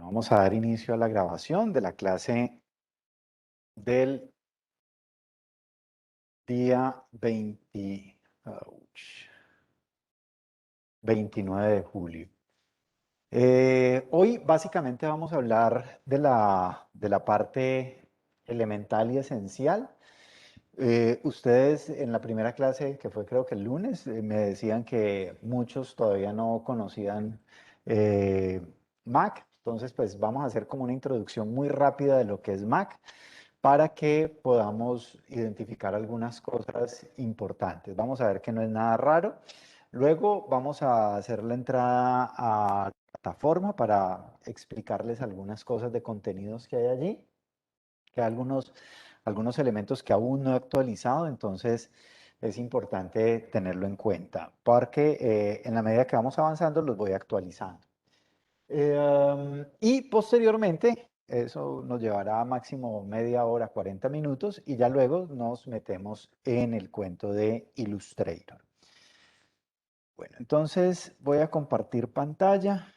Vamos a dar inicio a la grabación de la clase del día 29 de julio. Hoy básicamente vamos a hablar de la parte elemental y esencial. Ustedes en la primera clase, que fue creo que el lunes, me decían que muchos todavía no conocían eh, Mac. Entonces, pues vamos a hacer como una introducción muy rápida de lo que es Mac para que podamos identificar algunas cosas importantes. Vamos a ver que no es nada raro. Luego vamos a hacer la entrada a la plataforma para explicarles algunas cosas de contenidos que hay allí, que hay algunos elementos que aún no he actualizado, entonces es importante tenerlo en cuenta, porque en la medida que vamos avanzando los voy actualizando. Y posteriormente, eso nos llevará máximo media hora, 40 minutos, y ya luego nos metemos en el cuento de Illustrator. Bueno, entonces voy a compartir pantalla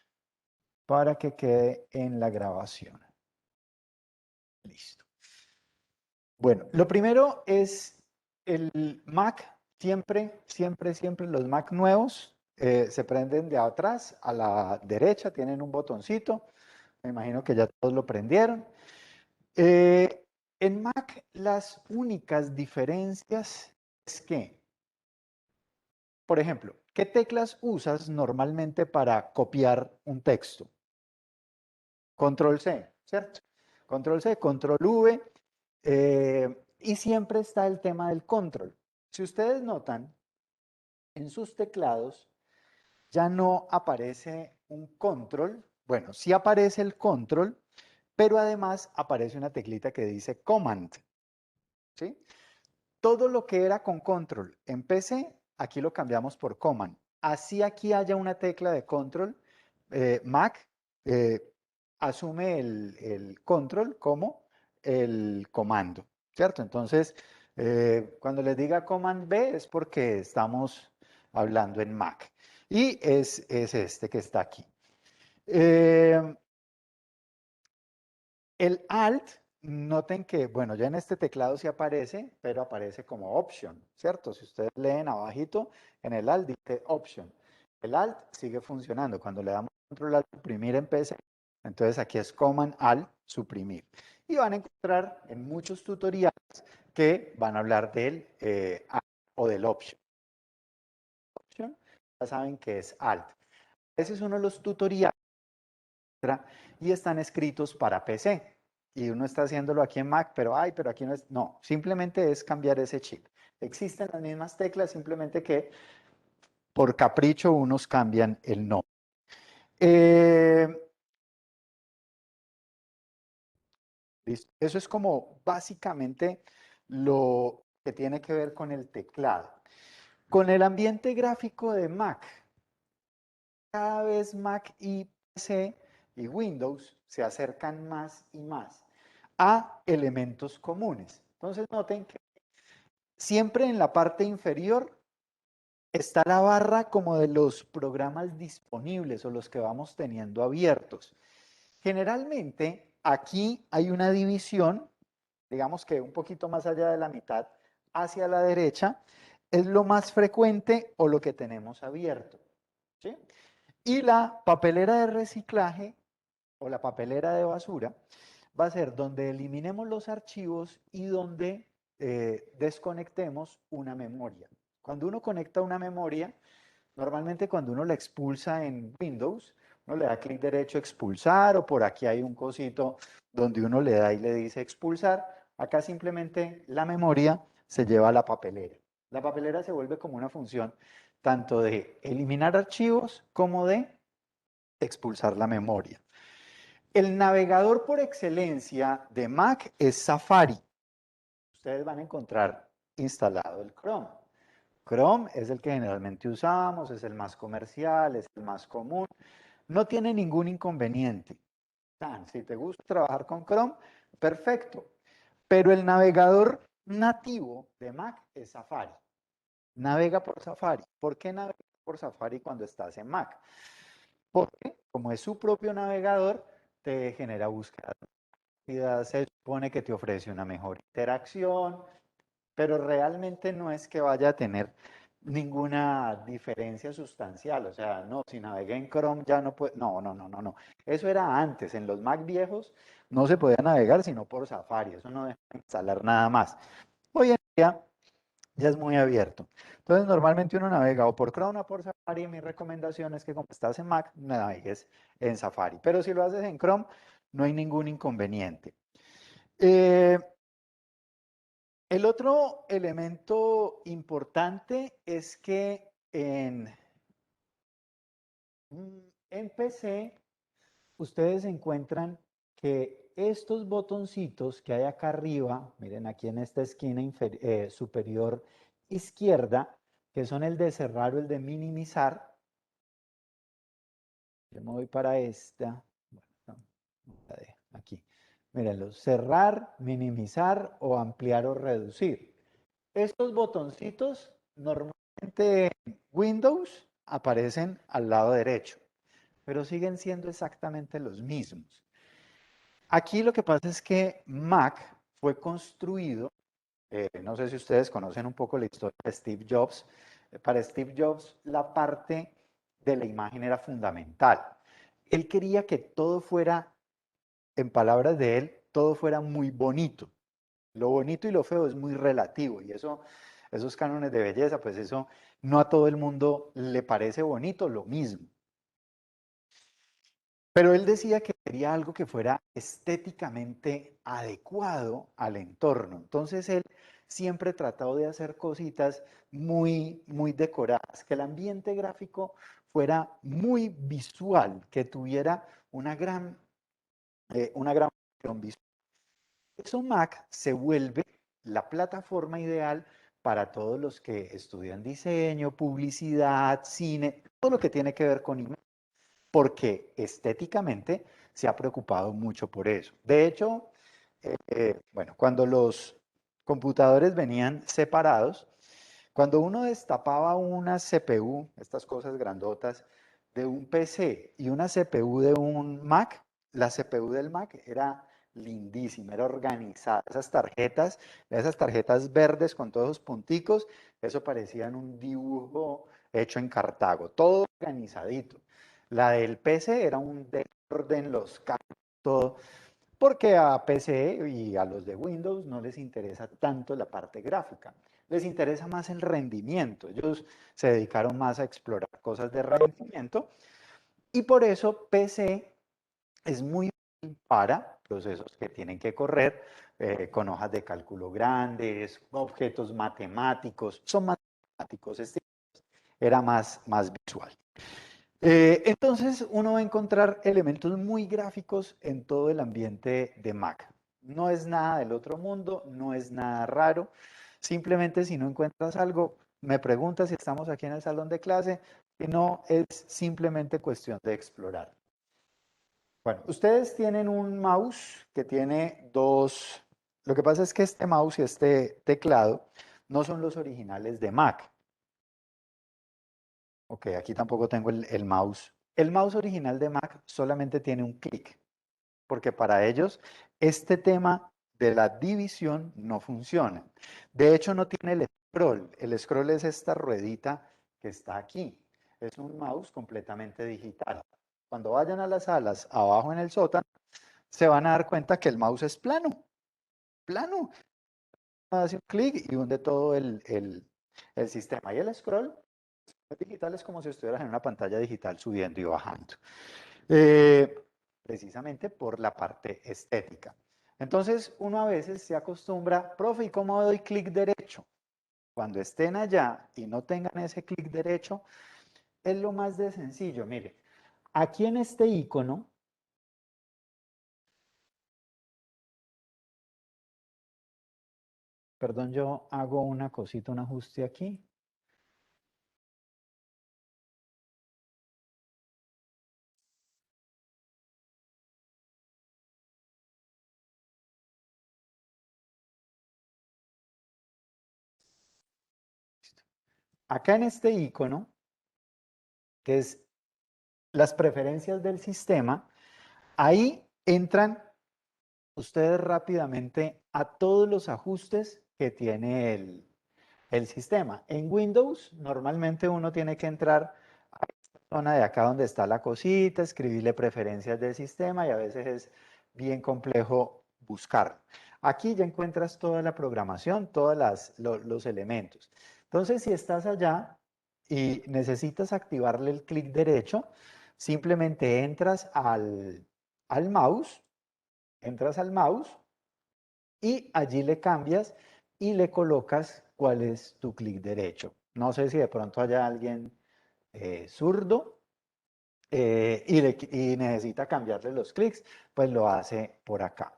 para que quede en la grabación. Listo. Bueno, lo primero es el Mac. Siempre los Mac nuevos se prenden de atrás a la derecha, tienen un botoncito. Me imagino que ya todos lo prendieron. En Mac las únicas diferencias es que, por ejemplo, ¿qué teclas usas normalmente para copiar un texto? Control C, ¿cierto? Control C, Control V, y siempre está el tema del control. Si ustedes notan, en sus teclados ya no aparece un control. Bueno, sí aparece el control, pero además aparece una teclita que dice command, ¿sí? Todo lo que era con control en PC, aquí lo cambiamos por command. Así aquí haya una tecla de control, Mac eh, asume el control como el comando, ¿cierto? Entonces, cuando les diga command B es porque estamos hablando en Mac. Y es este que está aquí. Eh, el Alt, noten que, bueno, ya en este teclado sí aparece, pero aparece como Option, ¿cierto? Si ustedes leen abajito, en el Alt dice Option. El Alt sigue funcionando. Cuando le damos control al suprimir en PC, entonces aquí es Command Alt, suprimir. Y van a encontrar en muchos tutoriales que van a hablar del Alt o del Option. Option, ya saben que es Alt. Ese es uno de los tutoriales y están escritos para PC. Y uno está haciéndolo aquí en Mac, pero pero aquí no es. No, simplemente es cambiar ese chip. Existen las mismas teclas, simplemente que por capricho unos cambian el nombre. Eh, ¿Listo? Eso es como básicamente lo que tiene que ver con el teclado. Con el ambiente gráfico de Mac, cada vez Mac y PC y Windows se acercan más y más a elementos comunes. Entonces noten que siempre en la parte inferior está la barra como de los programas disponibles o los que vamos teniendo abiertos. Generalmente aquí hay una división, digamos que un poquito más allá de la mitad, hacia la derecha, es lo más frecuente o lo que tenemos abierto, ¿sí? Y la papelera de reciclaje o la papelera de basura va a ser donde eliminemos los archivos y donde desconectemos una memoria. Cuando uno conecta una memoria, normalmente cuando uno la expulsa en Windows, uno le da clic derecho a expulsar o por aquí hay un cosito donde uno le da y le dice expulsar. Acá simplemente la memoria se lleva a la papelera. La papelera se vuelve como una función tanto de eliminar archivos como de expulsar la memoria. El navegador por excelencia de Mac es Safari. Ustedes van a encontrar instalado el Chrome. Chrome es el que generalmente usamos, es el más comercial, es el más común. No tiene ningún inconveniente. Si te gusta trabajar con Chrome, perfecto. Pero el navegador nativo de Mac es Safari. Navega por Safari. ¿Por qué navega por Safari cuando estás en Mac? Porque como es su propio navegador, te genera búsquedas rápidas, se supone que te ofrece una mejor interacción, pero realmente no es que vaya a tener ninguna diferencia sustancial. O sea, no, si navegué en Chrome ya no puede, no, no, no, no, no. Eso era antes, en los Mac viejos no se podía navegar sino por Safari, eso no deja instalar nada más. Hoy en día ya es muy abierto. Entonces, normalmente uno navega o por Chrome o por Safari. Mi recomendación es que como estás en Mac, navegues en Safari. Pero si lo haces en Chrome, no hay ningún inconveniente. Eh, el otro elemento importante es que en PC ustedes encuentran que estos botoncitos que hay acá arriba, miren aquí en esta esquina superior izquierda, que son el de cerrar o el de minimizar. Yo me voy para esta. Bueno, no, aquí. Mírenlo, cerrar, minimizar o ampliar o reducir. Estos botoncitos normalmente en Windows aparecen al lado derecho, pero siguen siendo exactamente los mismos. Aquí lo que pasa es que Mac fue construido, no sé si ustedes conocen un poco la historia de Steve Jobs. Para Steve Jobs la parte de la imagen era fundamental. Él quería que todo fuera, en palabras de él, todo fuera muy bonito. Lo bonito y lo feo es muy relativo y eso, esos cánones de belleza, pues eso no a todo el mundo le parece bonito lo mismo. Pero él decía que quería algo que fuera estéticamente adecuado al entorno. Entonces él siempre trató de hacer cositas muy, muy decoradas, que el ambiente gráfico fuera muy visual, que tuviera una gran función visual. Eso Mac se vuelve la plataforma ideal para todos los que estudian diseño, publicidad, cine, todo lo que tiene que ver con imagen, porque estéticamente se ha preocupado mucho por eso. De hecho, bueno, cuando los computadores venían separados, cuando uno destapaba una CPU, estas cosas grandotas, de un PC y una CPU de un Mac, la CPU del Mac era lindísima, era organizada. Esas tarjetas verdes con todos los punticos, eso parecían un dibujo hecho en Cartago, todo organizadito. La del PC era un desorden, los cables, todo, porque a PC y a los de Windows no les interesa tanto la parte gráfica, les interesa más el rendimiento. Ellos se dedicaron más a explorar cosas de rendimiento y por eso PC es muy útil para procesos que tienen que correr con hojas de cálculo grandes, objetos matemáticos, son matemáticos, este era más visual. Entonces uno va a encontrar elementos muy gráficos en todo el ambiente de Mac. No es nada del otro mundo, no es nada raro. Simplemente si no encuentras algo, me preguntas si estamos aquí en el salón de clase. Si no, es simplemente cuestión de explorar. Bueno, ustedes tienen un mouse que tiene dos. Lo que pasa es que este mouse y este teclado no son los originales de Mac. Ok, aquí tampoco tengo el mouse. El mouse original de Mac solamente tiene un clic, porque para ellos este tema de la división no funciona. De hecho, no tiene el scroll. El scroll es esta ruedita que está aquí. Es un mouse completamente digital. Cuando vayan a las salas abajo en el sótano, se van a dar cuenta que el mouse es plano, plano. Hace un clic y hunde todo el sistema. Y el scroll digital es como si estuvieras en una pantalla digital subiendo y bajando. Eh, Precisamente por la parte estética. Entonces, uno a veces se acostumbra, profe, ¿y cómo doy clic derecho? Cuando estén allá y no tengan ese clic derecho, es lo más de sencillo. Mire, aquí en este icono, perdón, yo hago una cosita, un ajuste aquí. Acá en este icono, que es las preferencias del sistema, ahí entran ustedes rápidamente a todos los ajustes que tiene el sistema. En Windows, normalmente uno tiene que entrar a esta zona de acá donde está la cosita, escribirle preferencias del sistema y a veces es bien complejo buscar. Aquí ya encuentras toda la programación, todos los elementos. Entonces, si estás allá y necesitas activarle el clic derecho, simplemente al mouse, entras al mouse y allí le cambias y le colocas cuál es tu clic derecho. No sé si de pronto haya alguien zurdo y necesita cambiarle los clics, pues lo hace por acá.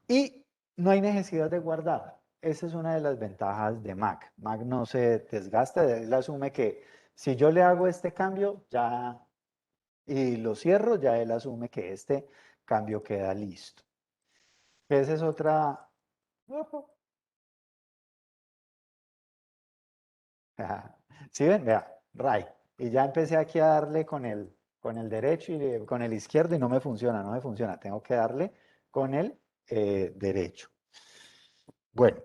Y no hay necesidad de guardar. Esa es una de las ventajas de Mac. Mac no se desgasta, él asume que si yo le hago este cambio ya y lo cierro, ya él asume que este cambio queda listo. Esa es otra. Ajá. ¿Sí ven? Vea, right. Y ya empecé aquí a darle con el derecho y con el izquierdo y no me funciona, no me funciona. Tengo que darle con el derecho. Bueno,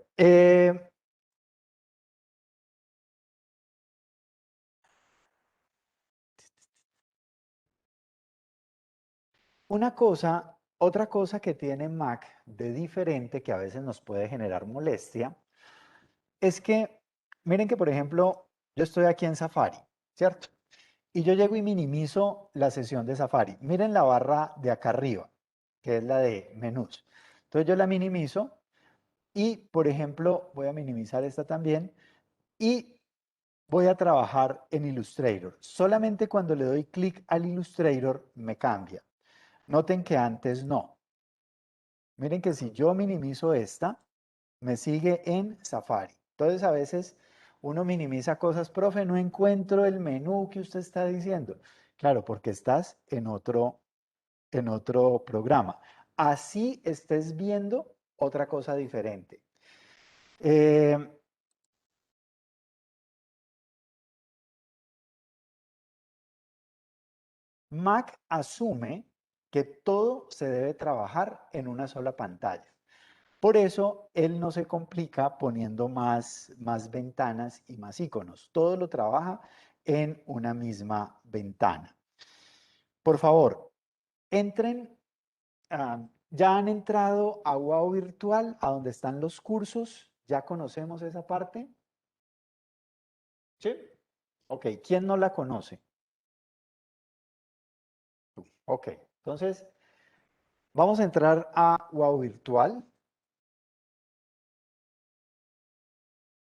otra cosa que tiene Mac de diferente que a veces nos puede generar molestia es que, miren que por ejemplo, yo estoy aquí en Safari, ¿cierto? Y yo llego y minimizo la sesión de Safari. Miren la barra de acá arriba, que es la de menús. Entonces yo la minimizo y, por ejemplo, voy a minimizar esta también y voy a trabajar en Illustrator. Solamente cuando le doy clic al Illustrator me cambia. Noten que antes no. Miren que si yo minimizo esta, me sigue en Safari. Entonces a veces uno minimiza cosas, profe, no encuentro el menú que usted está diciendo. Claro, porque estás en otro programa. Así estés viendo otra cosa diferente. Eh, Mac asume que todo se debe trabajar en una sola pantalla. Por eso él no se complica poniendo más ventanas y más iconos. Todo lo trabaja en una misma ventana. Por favor, entren, ya han entrado a Wow Virtual, a donde están los cursos. ¿Ya conocemos esa parte? ¿Sí? Ok, ¿quién no la conoce? Ok, entonces vamos a entrar a Wow Virtual.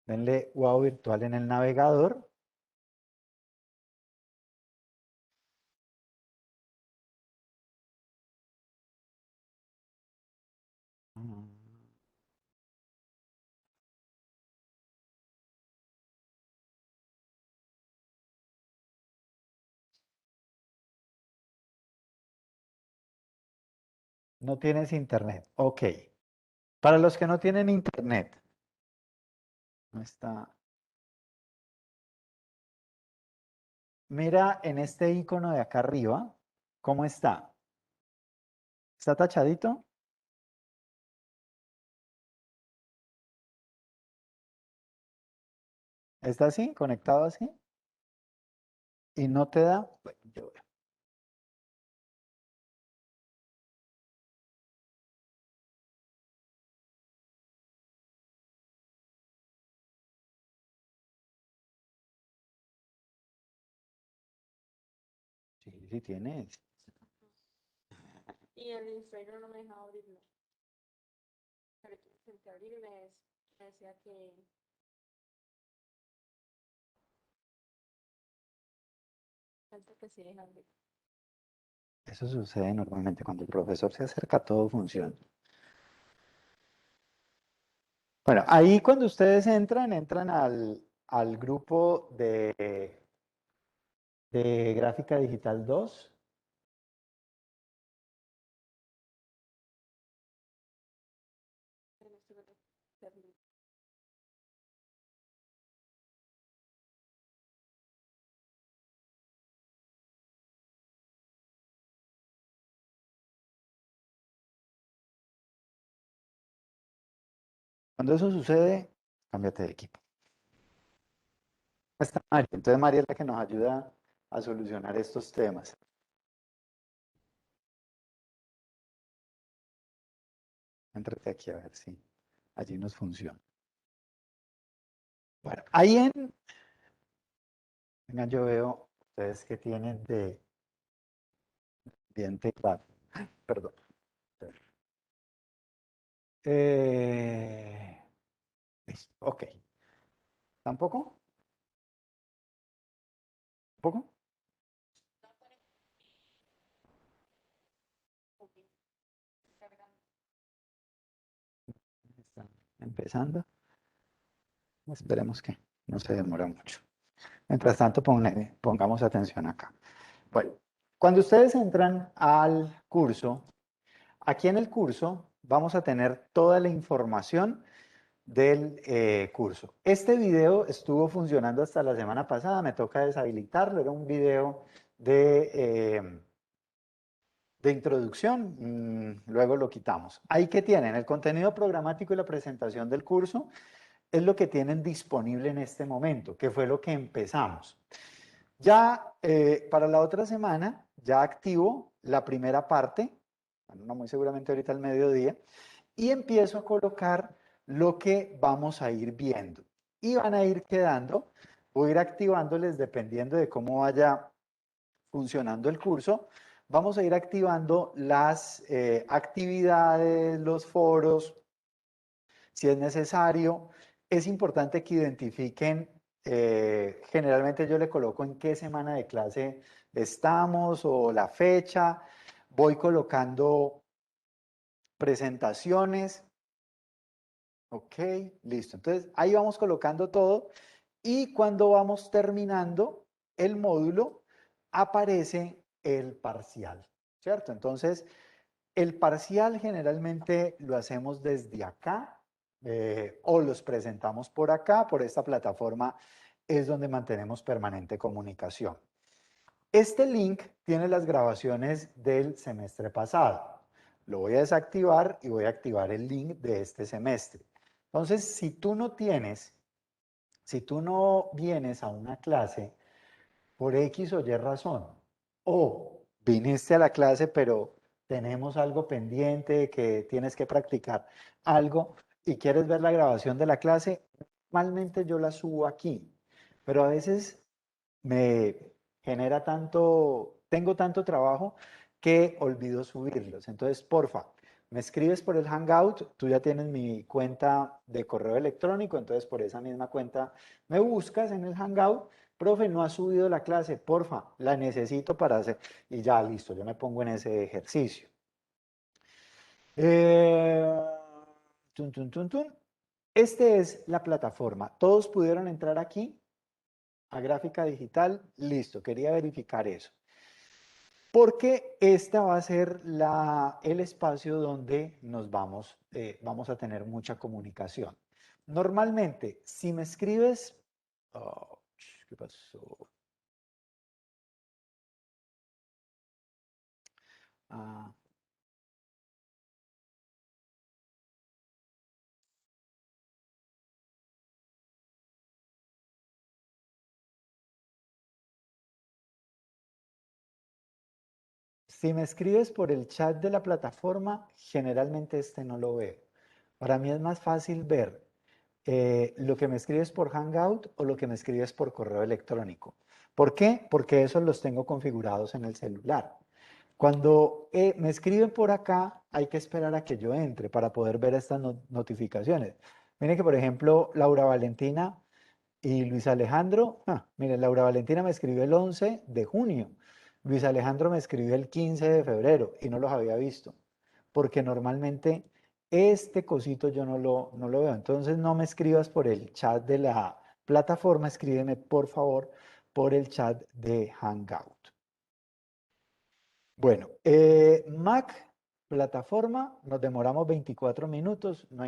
Denle Wow Virtual en el navegador. No tienes internet. Ok. Para los que no tienen internet, no está. Mira en este icono de acá arriba, ¿cómo está? ¿Está tachadito? ¿Está así? ¿Conectado así? ¿Y no te da? Bueno, sí, sí tienes. Y el Illustrator no me dejaba abrirlo. Pero que intenté abrir y me decía que falta que sí deja abrir. Eso sucede normalmente. Cuando el profesor se acerca, todo funciona. Bueno, ahí cuando ustedes entran al grupo de Gráfica Digital 2. Pero no estoy abrir. Cuando eso sucede, cámbiate de equipo. Está María. Entonces María es la que nos ayuda a solucionar estos temas. Entrate aquí a ver si allí nos funciona. Bueno, ahí venga, yo veo ustedes que tienen de bien teclado. Perdón. Eh, listo, ok. ¿Tampoco? ¿Tampoco? Ok, cargando. Está empezando. Esperemos que no se demore mucho. Mientras tanto, pongamos atención acá. Bueno, cuando ustedes entran al curso, aquí en el curso vamos a tener toda la información del curso. Este video estuvo funcionando hasta la semana pasada, me toca deshabilitarlo, era un video de introducción, luego lo quitamos. Ahí que tienen el contenido programático y la presentación del curso, es lo que tienen disponible en este momento, que fue lo que empezamos. Ya para la otra semana, ya activo la primera parte, bueno, no muy seguramente ahorita al mediodía, y empiezo a colocar lo que vamos a ir viendo. Y van a ir quedando, voy a ir activándoles dependiendo de cómo vaya funcionando el curso, vamos a ir activando las actividades, los foros, si es necesario. Es importante que identifiquen, generalmente yo le coloco en qué semana de clase estamos o la fecha, voy colocando presentaciones, ok, listo. Entonces ahí vamos colocando todo y cuando vamos terminando el módulo aparece el parcial, ¿cierto? Entonces el parcial generalmente lo hacemos desde acá o los presentamos por acá, por esta plataforma es donde mantenemos permanente comunicación. Este link tiene las grabaciones del semestre pasado. Lo voy a desactivar y voy a activar el link de este semestre. Entonces, si tú no vienes a una clase por X o Y razón, o viniste a la clase pero tenemos algo pendiente que tienes que practicar algo y quieres ver la grabación de la clase, normalmente yo la subo aquí, pero a veces me genera tengo tanto trabajo que olvido subirlos. Entonces, porfa, me escribes por el Hangout, tú ya tienes mi cuenta de correo electrónico, entonces por esa misma cuenta me buscas en el Hangout. Profe, no ha subido la clase, porfa, la necesito para hacer. Y ya, listo, yo me pongo en ese ejercicio. Eh, tun, tun, tun, tun. Este es la plataforma. Todos pudieron entrar aquí a gráfica digital. Listo, quería verificar eso. Porque esta va a ser el espacio donde vamos a tener mucha comunicación. Normalmente, si me escribes... Oh, ¿qué pasó? Ah, si me escribes por el chat de la plataforma, generalmente este no lo veo. Para mí es más fácil ver lo que me escribes por Hangout o lo que me escribes por correo electrónico. ¿Por qué? Porque esos los tengo configurados en el celular. Cuando me escriben por acá, hay que esperar a que yo entre para poder ver estas notificaciones. Miren que, por ejemplo, Laura Valentina y Luis Alejandro, miren, Laura Valentina me escribió el 11 de junio, Luis Alejandro me escribió el 15 de febrero y no los había visto, porque normalmente este cosito yo no lo veo. Entonces no me escribas por el chat de la plataforma, escríbeme por favor por el chat de Hangout. Bueno, Mac, plataforma, nos demoramos 24 minutos, no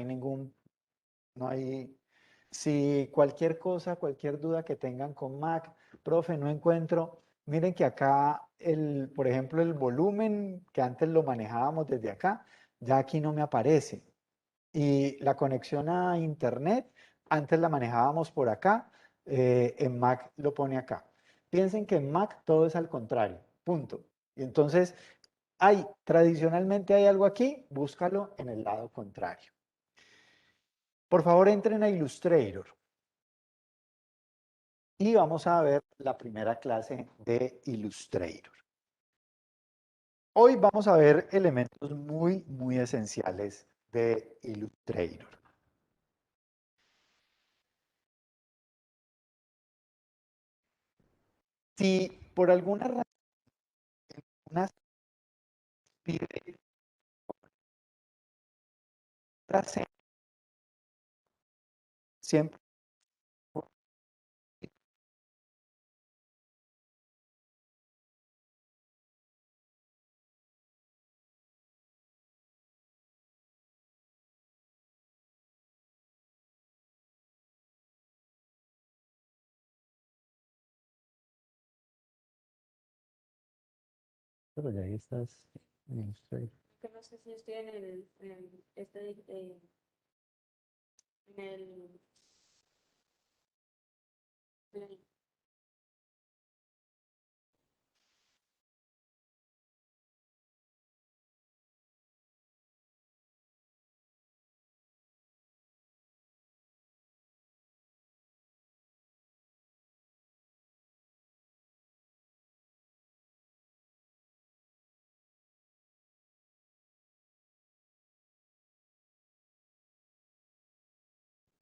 hay, si cualquier cosa, cualquier duda que tengan con Mac, profe, no encuentro, miren que acá, por ejemplo, el volumen que antes lo manejábamos desde acá, ya aquí no me aparece. Y la conexión a Internet, antes la manejábamos por acá, en Mac lo pone acá. Piensen que en Mac todo es al contrario, punto. Y entonces, tradicionalmente hay algo aquí, búscalo en el lado contrario. Por favor, entren a Illustrator. Y vamos a ver la primera clase de Illustrator. Hoy vamos a ver elementos muy esenciales de Illustrator. Si por alguna razón una pide frase, siempre pero ya ahí estás en Illustrator. Que no sé si estoy en el-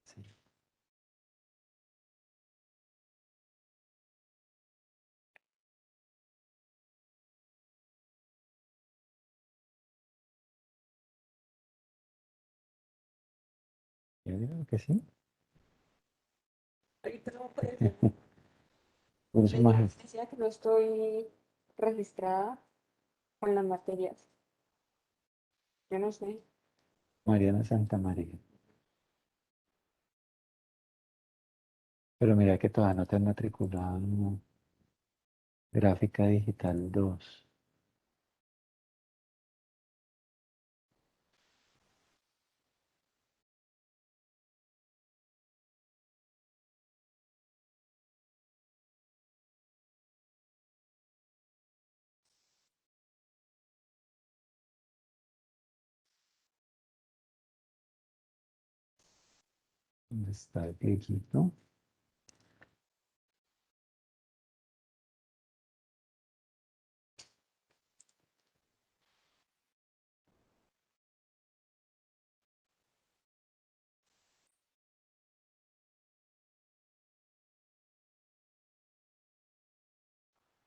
Sí. Yo digo que sí. ahorita no puede ser. Usa más Decía que no estoy registrada con las materias. Yo no sé. Mariana Santa María. Pero mira que todavía no te han matriculado en Gráfica Digital 2. ¿Dónde está el cliquito?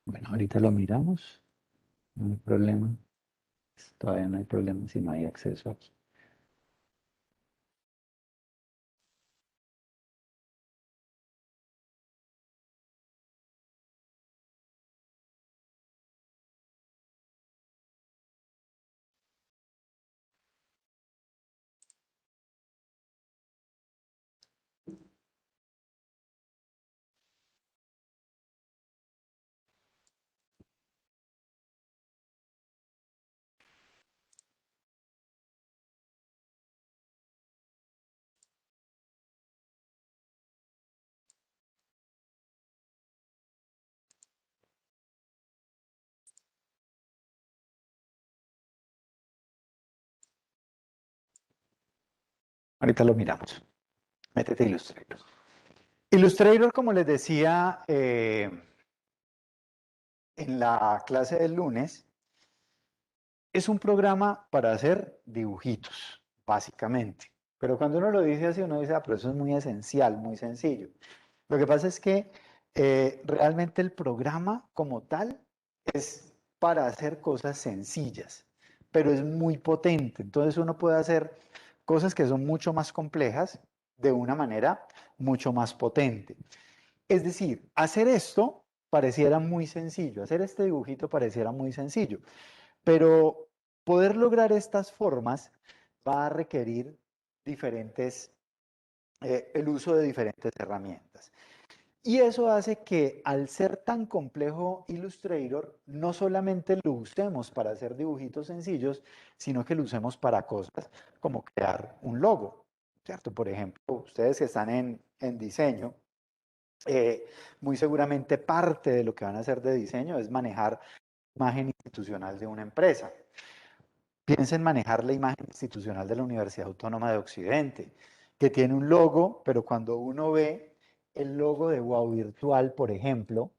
Bueno, ahorita lo miramos. No hay problema. Todavía no hay problema si no hay acceso aquí. Ahorita lo miramos. Métete a Illustrator. Illustrator, como les decía en la clase del lunes, es un programa para hacer dibujitos, básicamente. Pero cuando uno lo dice así, uno dice, pero eso es muy esencial, muy sencillo. Lo que pasa es que realmente el programa como tal es para hacer cosas sencillas, pero es muy potente. Entonces uno puede hacer cosas que son mucho más complejas de una manera mucho más potente. Es decir, hacer esto pareciera muy sencillo, hacer este dibujito pareciera muy sencillo, pero poder lograr estas formas va a requerir el uso de diferentes herramientas. Y eso hace que al ser tan complejo Illustrator, no solamente lo usemos para hacer dibujitos sencillos, sino que lo usemos para cosas como crear un logo, ¿cierto? Por ejemplo, ustedes que están en diseño, muy seguramente parte de lo que van a hacer de diseño es manejar la imagen institucional de una empresa. Piensa en manejar la imagen institucional de la Universidad Autónoma de Occidente, que tiene un logo, pero cuando uno ve el logo de Wow Virtual, por ejemplo,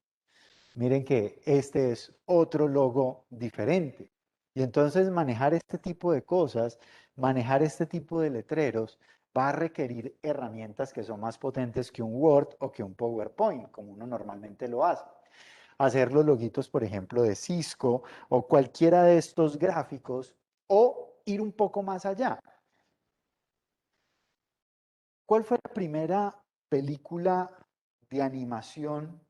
miren que este es otro logo diferente. Y entonces manejar este tipo de cosas, manejar este tipo de letreros, va a requerir herramientas que son más potentes que un Word o que un PowerPoint, como uno normalmente lo hace. Hacer los loguitos, por ejemplo, de Cisco o cualquiera de estos gráficos, o ir un poco más allá. ¿Cuál fue la primera película de animación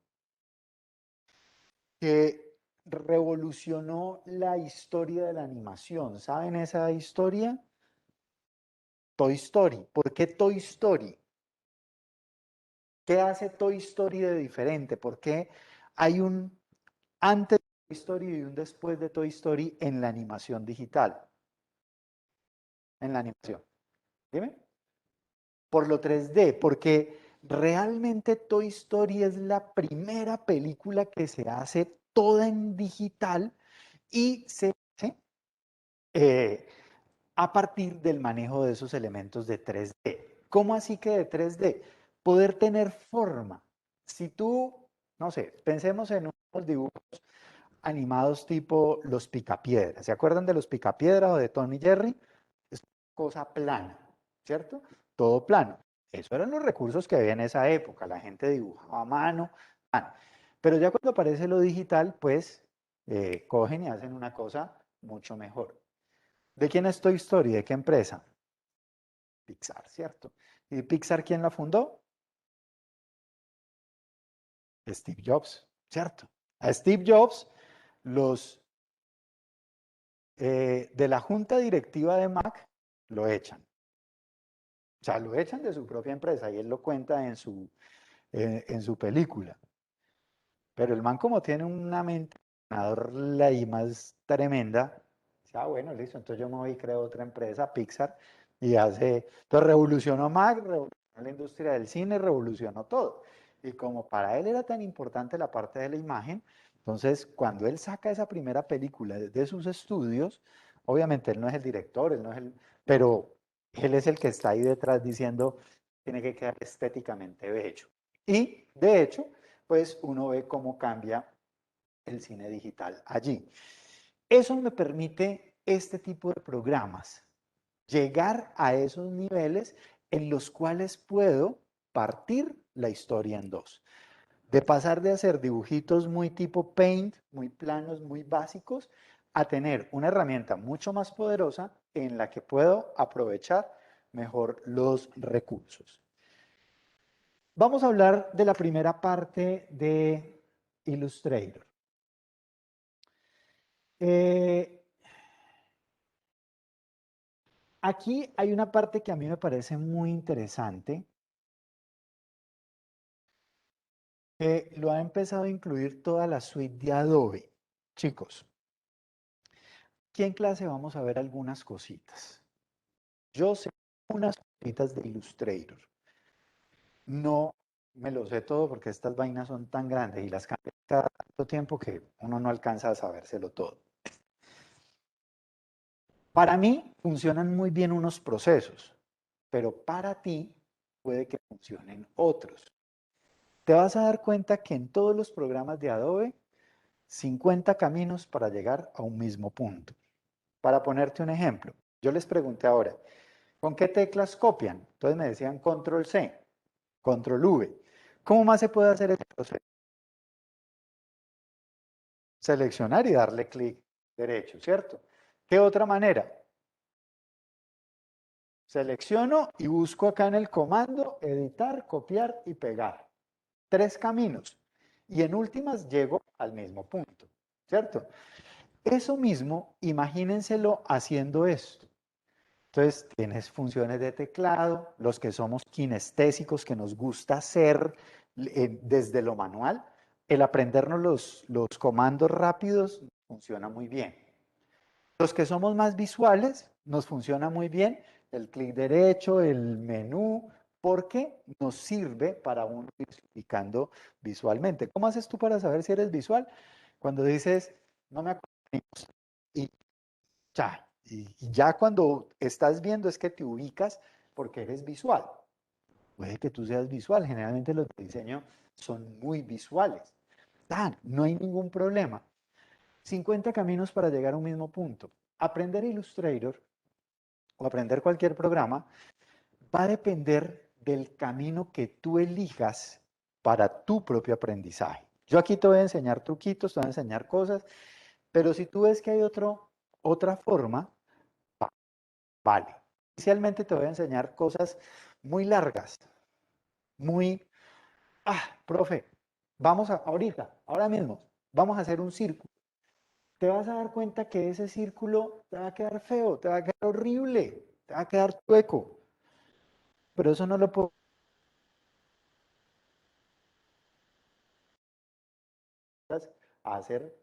que revolucionó la historia de la animación? ¿Saben esa historia? Toy Story. ¿Por qué Toy Story? ¿Qué hace Toy Story de diferente? ¿Por qué hay un antes de Toy Story y un después de Toy Story en la animación digital? En la animación. Dime. Por lo 3D, porque realmente Toy Story es la primera película que se hace toda en digital y se hace eh, a partir del manejo de esos elementos de 3D. ¿Cómo así que de 3D? Poder tener forma. Si tú, no sé, pensemos en unos dibujos animados tipo los Picapiedras. ¿Se acuerdan de los Picapiedras o de Tom y Jerry? Es cosa plana, ¿cierto? Todo plano. Esos eran los recursos que había en esa época. La gente dibujaba a mano. Pero ya cuando aparece lo digital, pues cogen y hacen una cosa mucho mejor. ¿De quién es Toy Story? ¿De qué empresa? Pixar, ¿cierto? ¿Y Pixar quién la fundó? Steve Jobs, ¿cierto? A Steve Jobs, los de la junta directiva de Mac lo echan. O sea, lo echan de su propia empresa y él lo cuenta en su película. Pero el man como tiene una mente ganadora y más tremenda, dice, ah, bueno, listo, entonces yo me voy y creo otra empresa, Pixar, y hace, entonces revolucionó Mac, revolucionó la industria del cine, revolucionó todo. Y como para él era tan importante la parte de la imagen, entonces cuando él saca esa primera película de sus estudios, obviamente él no es el director, él no es el, pero él es el que está ahí detrás diciendo, tiene que quedar estéticamente bello. Y de hecho, pues uno ve cómo cambia el cine digital allí. Eso me permite este tipo de programas, llegar a esos niveles en los cuales puedo partir la historia en dos. De pasar de hacer dibujitos muy tipo Paint, muy planos, muy básicos, a tener una herramienta mucho más poderosa en la que puedo aprovechar mejor los recursos. Vamos a hablar de la primera parte de Illustrator. Eh, Aquí hay una parte que a mí me parece muy interesante, que lo ha empezado a incluir toda la suite de Adobe. Chicos, aquí en clase vamos a ver algunas cositas. Yo sé unas cositas de Illustrator. No me lo sé todo porque estas vainas son tan grandes y las cambian cada tanto tiempo que uno no alcanza a sabérselo todo. Para mí funcionan muy bien unos procesos, pero para ti puede que funcionen otros. Te vas a dar cuenta que en todos los programas de Adobe, 50 caminos para llegar a un mismo punto. Para ponerte un ejemplo, yo les pregunté ahora, ¿con qué teclas copian? Entonces me decían control C, control V. ¿Cómo más se puede hacer este proceso? Seleccionar y darle clic derecho, ¿cierto? ¿Qué otra manera? Selecciono y busco acá en el comando editar, copiar y pegar. 3 caminos. Y en últimas llego al mismo punto, ¿cierto? Eso mismo, imagínenselo haciendo esto. Entonces, tienes funciones de teclado, los que somos kinestésicos, que nos gusta hacer, desde lo manual, el aprendernos los comandos rápidos funciona muy bien. Los que somos más visuales, nos funciona muy bien el clic derecho, el menú, porque nos sirve para uno ir explicando visualmente. ¿Cómo haces tú para saber si eres visual? Cuando dices, no me acuerdo, y ya, y ya cuando estás viendo es que te ubicas porque eres visual. Puede que tú seas visual, generalmente los de diseño son muy visuales. No hay ningún problema. 50 caminos para llegar a un mismo punto. Aprender Illustrator o aprender cualquier programa va a depender del camino que tú elijas para tu propio aprendizaje. Yo aquí te voy a enseñar truquitos, te voy a enseñar cosas, pero si tú ves que hay otra forma, vale. Inicialmente te voy a enseñar cosas muy largas, muy, profe, ahora mismo, vamos a hacer un círculo. Te vas a dar cuenta que ese círculo te va a quedar feo, te va a quedar horrible, te va a quedar chueco. Pero eso no lo puedo hacer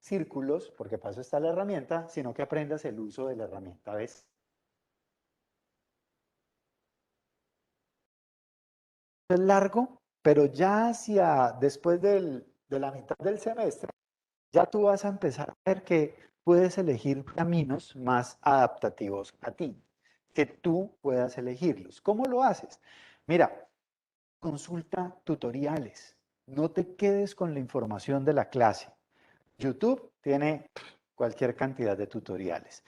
círculos, porque para eso está la herramienta, sino que aprendas el uso de la herramienta. ¿Ves? Es largo, pero ya después de la mitad del semestre, ya tú vas a empezar a ver que puedes elegir caminos más adaptativos a ti, que tú puedas elegirlos. ¿Cómo lo haces? Mira, consulta tutoriales. No te quedes con la información de la clase. YouTube tiene cualquier cantidad de tutoriales.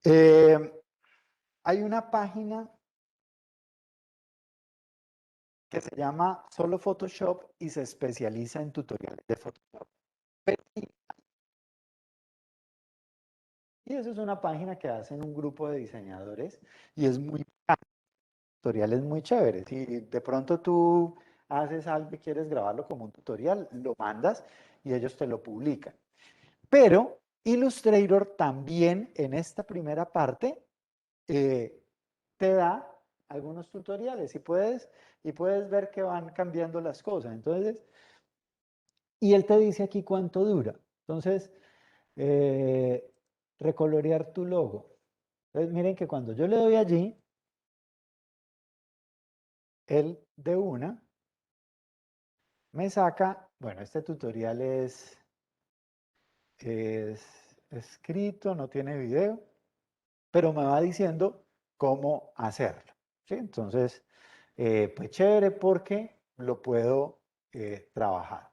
Eh, Hay una página que se llama Solo Photoshop y se especializa en tutoriales de Photoshop. Y eso es una página que hacen un grupo de diseñadores y es muy tutoriales muy chéveres. Y de pronto tú haces algo y quieres grabarlo como un tutorial, lo mandas y ellos te lo publican. Pero Illustrator también en esta primera parte te da algunos tutoriales y puedes ver que van cambiando las cosas. Entonces, y él te dice aquí cuánto dura. Entonces, eh, recolorear tu logo. Entonces, miren que cuando yo le doy allí, él de una me saca, bueno, este tutorial es escrito, no tiene video, pero me va diciendo cómo hacerlo. ¿Sí? Entonces, pues chévere porque lo puedo trabajar.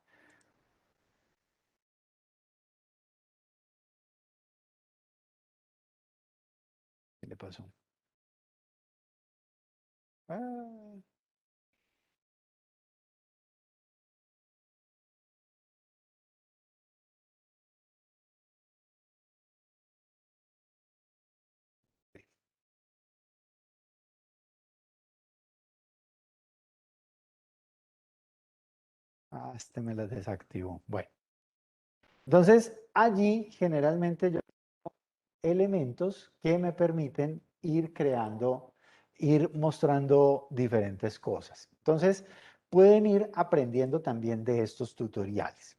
¿Qué le pasó? Ah, este me lo desactivó. Bueno, entonces allí generalmente yo elementos que me permiten ir creando, ir mostrando diferentes cosas. Entonces, pueden ir aprendiendo también de estos tutoriales.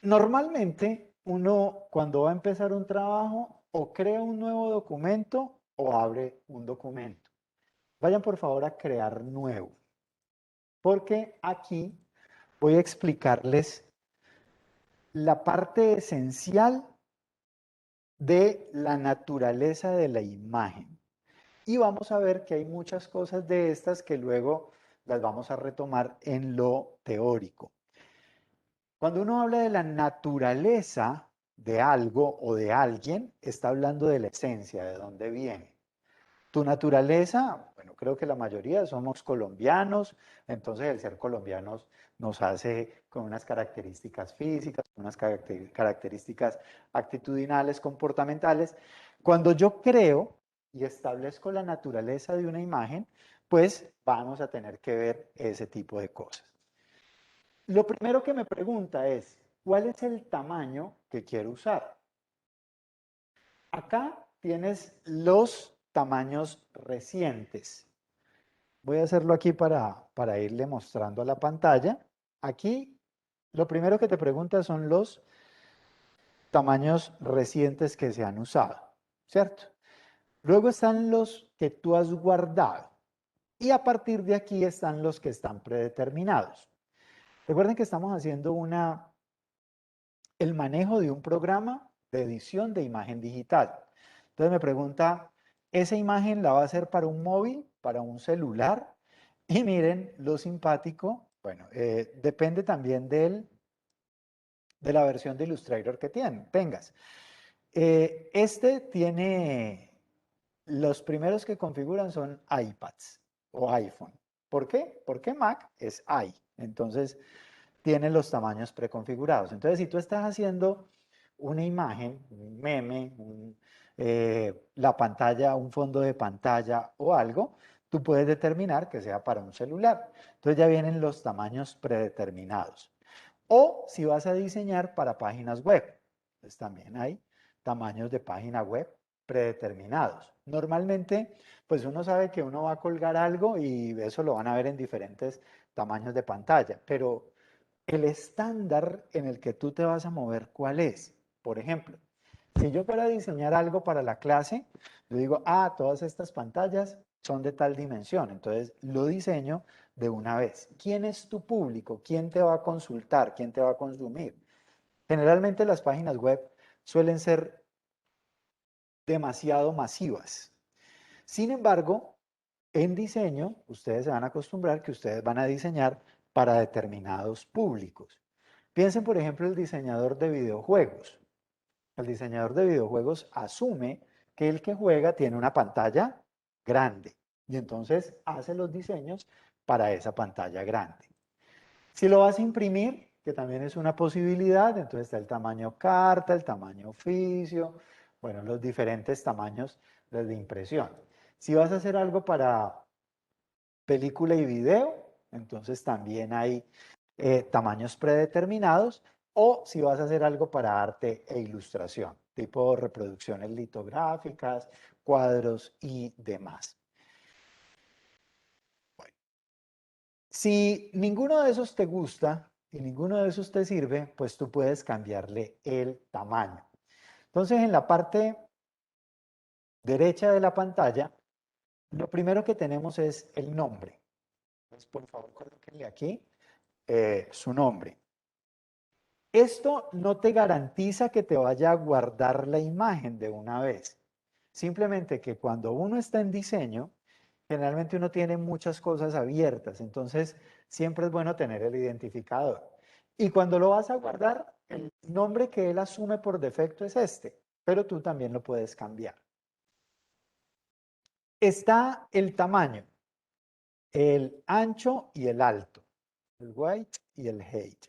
Normalmente, uno cuando va a empezar un trabajo, o crea un nuevo documento o abre un documento. Vayan por favor a crear nuevo, porque aquí voy a explicarles la parte esencial de la naturaleza de la imagen. Y vamos a ver que hay muchas cosas de estas que luego las vamos a retomar en lo teórico. Cuando uno habla de la naturaleza de algo o de alguien, está hablando de la esencia, de dónde viene. Tu naturaleza, bueno, creo que la mayoría somos colombianos, entonces el ser colombianos nos hace con unas características físicas, unas características actitudinales, comportamentales. Cuando yo creo y establezco la naturaleza de una imagen, pues vamos a tener que ver ese tipo de cosas. Lo primero que me pregunta es, ¿cuál es el tamaño que quiero usar? Acá tienes los tamaños recientes. Voy a hacerlo aquí para irle mostrando a la pantalla. Aquí, lo primero que te pregunta son los tamaños recientes que se han usado, ¿cierto? Luego están los que tú has guardado. Y a partir de aquí están los que están predeterminados. Recuerden que estamos haciendo el manejo de un programa de edición de imagen digital. Entonces me pregunta, ¿esa imagen la va a hacer para un móvil, para un celular? Y miren lo simpático, bueno, depende también de la versión de Illustrator que tengas. Este tiene, los primeros que configuran son iPads o iPhone. ¿Por qué? Porque Mac es i. Entonces, tiene los tamaños preconfigurados. Entonces, si tú estás haciendo una imagen, un meme, la pantalla, un fondo de pantalla o algo, tú puedes determinar que sea para un celular. Entonces ya vienen los tamaños predeterminados. O si vas a diseñar para páginas web, pues también hay tamaños de página web predeterminados. Normalmente, pues uno sabe que uno va a colgar algo y eso lo van a ver en diferentes tamaños de pantalla, pero el estándar en el que tú te vas a mover, ¿cuál es? Por ejemplo, si yo fuera a diseñar algo para la clase, yo digo, todas estas pantallas son de tal dimensión, entonces lo diseño de una vez. ¿Quién es tu público? ¿Quién te va a consultar? ¿Quién te va a consumir? Generalmente las páginas web suelen ser demasiado masivas. Sin embargo, en diseño, ustedes se van a acostumbrar que ustedes van a diseñar para determinados públicos. Piensen, por ejemplo, el diseñador de videojuegos. El diseñador de videojuegos asume que el que juega tiene una pantalla grande y entonces hace los diseños para esa pantalla grande. Si lo vas a imprimir, que también es una posibilidad, entonces está el tamaño carta, el tamaño oficio, bueno, los diferentes tamaños de impresión. Si vas a hacer algo para película y video, entonces también hay tamaños predeterminados, o si vas a hacer algo para arte e ilustración, tipo reproducciones litográficas, cuadros y demás. Si ninguno de esos te gusta y ninguno de esos te sirve, pues tú puedes cambiarle el tamaño. Entonces, en la parte derecha de la pantalla, lo primero que tenemos es el nombre. Entonces, por favor, colóquenle aquí su nombre. Esto no te garantiza que te vaya a guardar la imagen de una vez. Simplemente que cuando uno está en diseño, generalmente uno tiene muchas cosas abiertas, entonces siempre es bueno tener el identificador. Y cuando lo vas a guardar, el nombre que él asume por defecto es este, pero tú también lo puedes cambiar. Está el tamaño, el ancho y el alto, el width y el height.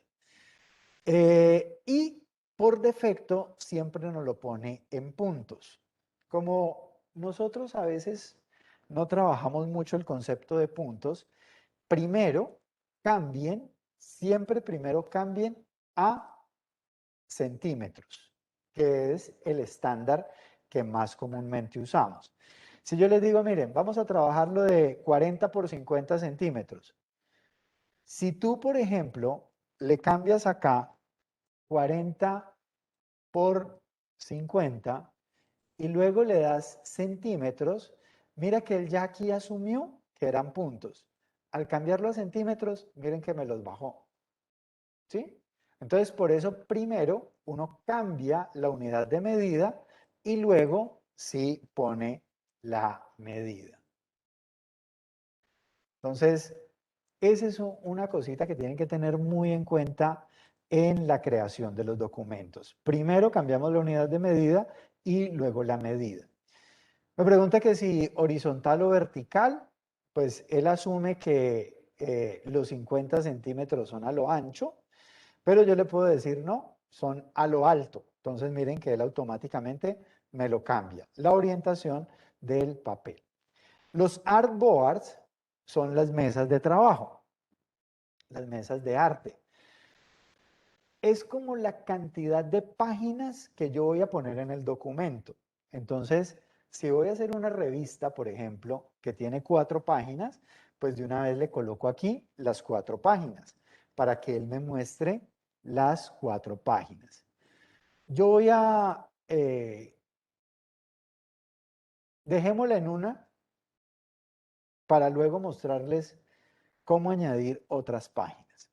Y por defecto siempre nos lo pone en puntos. Como nosotros a veces no trabajamos mucho el concepto de puntos, primero cambien, siempre primero cambien a centímetros, que es el estándar que más comúnmente usamos. Si yo les digo, miren, vamos a trabajarlo de 40 por 50 centímetros. Si tú, por ejemplo, le cambias acá 40 por 50 y luego le das centímetros, mira que él ya aquí asumió que eran puntos. Al cambiarlo a centímetros, miren que me los bajó. ¿Sí? Entonces, por eso primero uno cambia la unidad de medida y luego sí pone la medida. Entonces, esa es una cosita que tienen que tener muy en cuenta en la creación de los documentos. Primero cambiamos la unidad de medida y luego la medida. Me pregunta que si horizontal o vertical, pues él asume que los 50 centímetros son a lo ancho, pero yo le puedo decir no, son a lo alto. Entonces miren que él automáticamente me lo cambia. La orientación del papel. Los artboards son las mesas de trabajo, las mesas de arte. Es como la cantidad de páginas que yo voy a poner en el documento. Entonces, si voy a hacer una revista, por ejemplo, que tiene 4 páginas, pues de una vez le coloco aquí las 4 páginas para que él me muestre las 4 páginas. Yo voy a, dejémosla en una para luego mostrarles cómo añadir otras páginas.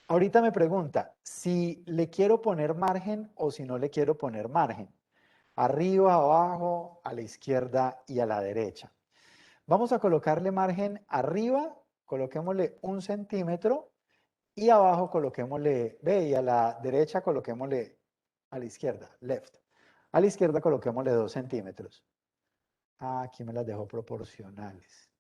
Ahorita me pregunta si le quiero poner margen o si no le quiero poner margen. Arriba, abajo, a la izquierda y a la derecha. Vamos a colocarle margen arriba, coloquémosle 1 centímetro y abajo coloquémosle, ve, y a la derecha coloquémosle, a la izquierda, left. A la izquierda coloquémosle 2 centímetros. Ah, aquí me las dejo proporcionales.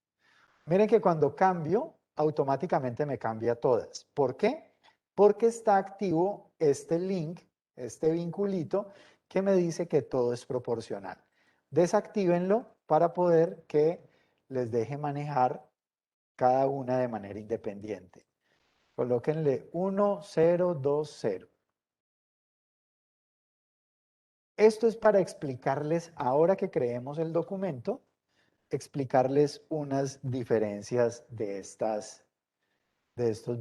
Miren que cuando cambio, automáticamente me cambia todas. ¿Por qué? Porque está activo este link, este vinculito, que me dice que todo es proporcional. Desactívenlo para poder que les deje manejar cada una de manera independiente. Colóquenle 1, 0, 2, 0. Esto es para explicarles, ahora que creemos el documento, explicarles unas diferencias de estos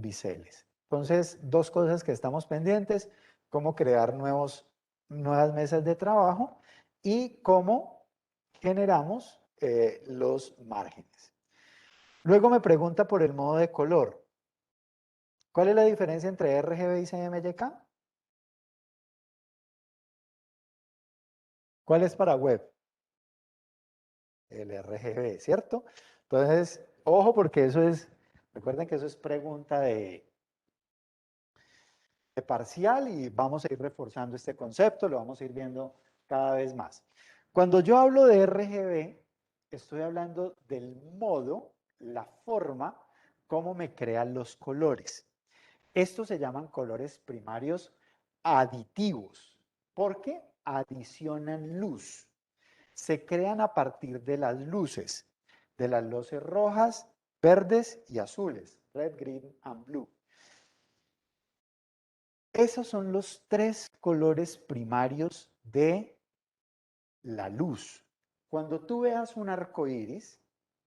biseles. Entonces, 2 cosas que estamos pendientes: cómo crear nuevas mesas de trabajo y cómo generamos los márgenes. Luego me pregunta por el modo de color. ¿Cuál es la diferencia entre RGB y CMYK? ¿Cuál es para web? El RGB, ¿cierto? Entonces, ojo, porque recuerden que eso es pregunta de parcial y vamos a ir reforzando este concepto, lo vamos a ir viendo cada vez más. Cuando yo hablo de RGB, estoy hablando del modo, la forma, cómo me crean los colores. Estos se llaman colores primarios aditivos, porque adicionan luz. Se crean a partir de las luces rojas, verdes y azules, red, green and blue. Esos son los 3 colores primarios de la luz. Cuando tú veas un arco iris,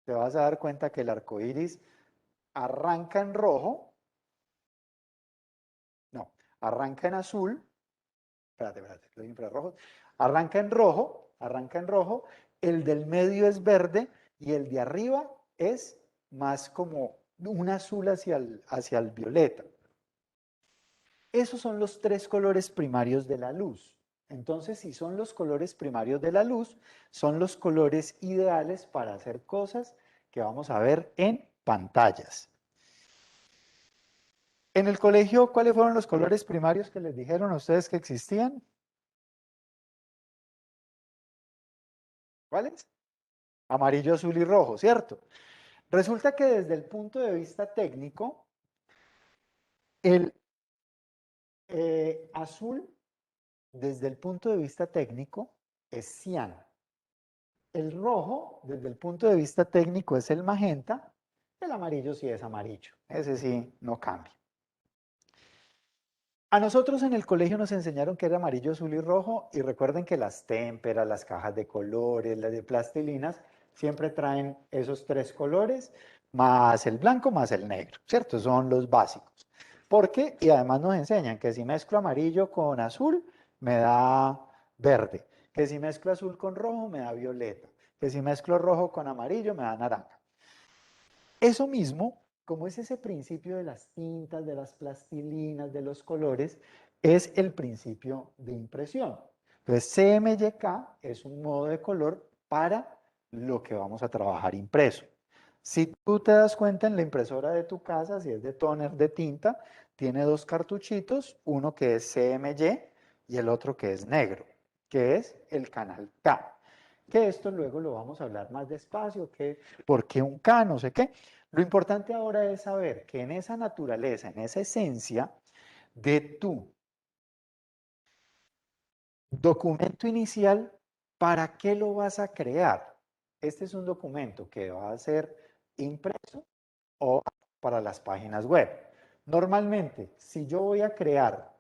te vas a dar cuenta que el arco iris arranca en rojo, no, arranca en azul, espérate, los infrarrojos, arranca en rojo, el del medio es verde y el de arriba es más como un azul hacia el violeta. Esos son los 3 colores primarios de la luz. Entonces, si son los colores primarios de la luz, son los colores ideales para hacer cosas que vamos a ver en pantallas. En el colegio, ¿cuáles fueron los colores primarios que les dijeron a ustedes que existían? ¿Cuáles? Amarillo, azul y rojo, ¿cierto? Resulta que desde el punto de vista técnico, el azul, desde el punto de vista técnico, es cian. El rojo, desde el punto de vista técnico, es el magenta. El amarillo sí es amarillo. Ese sí no cambia. A nosotros en el colegio nos enseñaron que era amarillo, azul y rojo. Y recuerden que las témperas, las cajas de colores, las de plastilinas, siempre traen esos 3 colores, más el blanco, más el negro, ¿cierto? Son los básicos. Porque, y además nos enseñan que si mezclo amarillo con azul, me da verde. Que si mezclo azul con rojo, me da violeta. Que si mezclo rojo con amarillo, me da naranja. Eso mismo, como es ese principio de las tintas, de las plastilinas, de los colores, es el principio de impresión. Entonces, CMYK es un modo de color para lo que vamos a trabajar impreso. Si tú te das cuenta en la impresora de tu casa, si es de tóner de tinta, tiene 2 cartuchitos, uno que es CMY y el otro que es negro, que es el canal K. Que esto luego lo vamos a hablar más despacio, que por qué un K, no sé qué. Lo importante ahora es saber que en esa naturaleza, en esa esencia de tu documento inicial, ¿para qué lo vas a crear? Este es un documento que va a ser impreso o para las páginas web. Normalmente, si yo voy a crear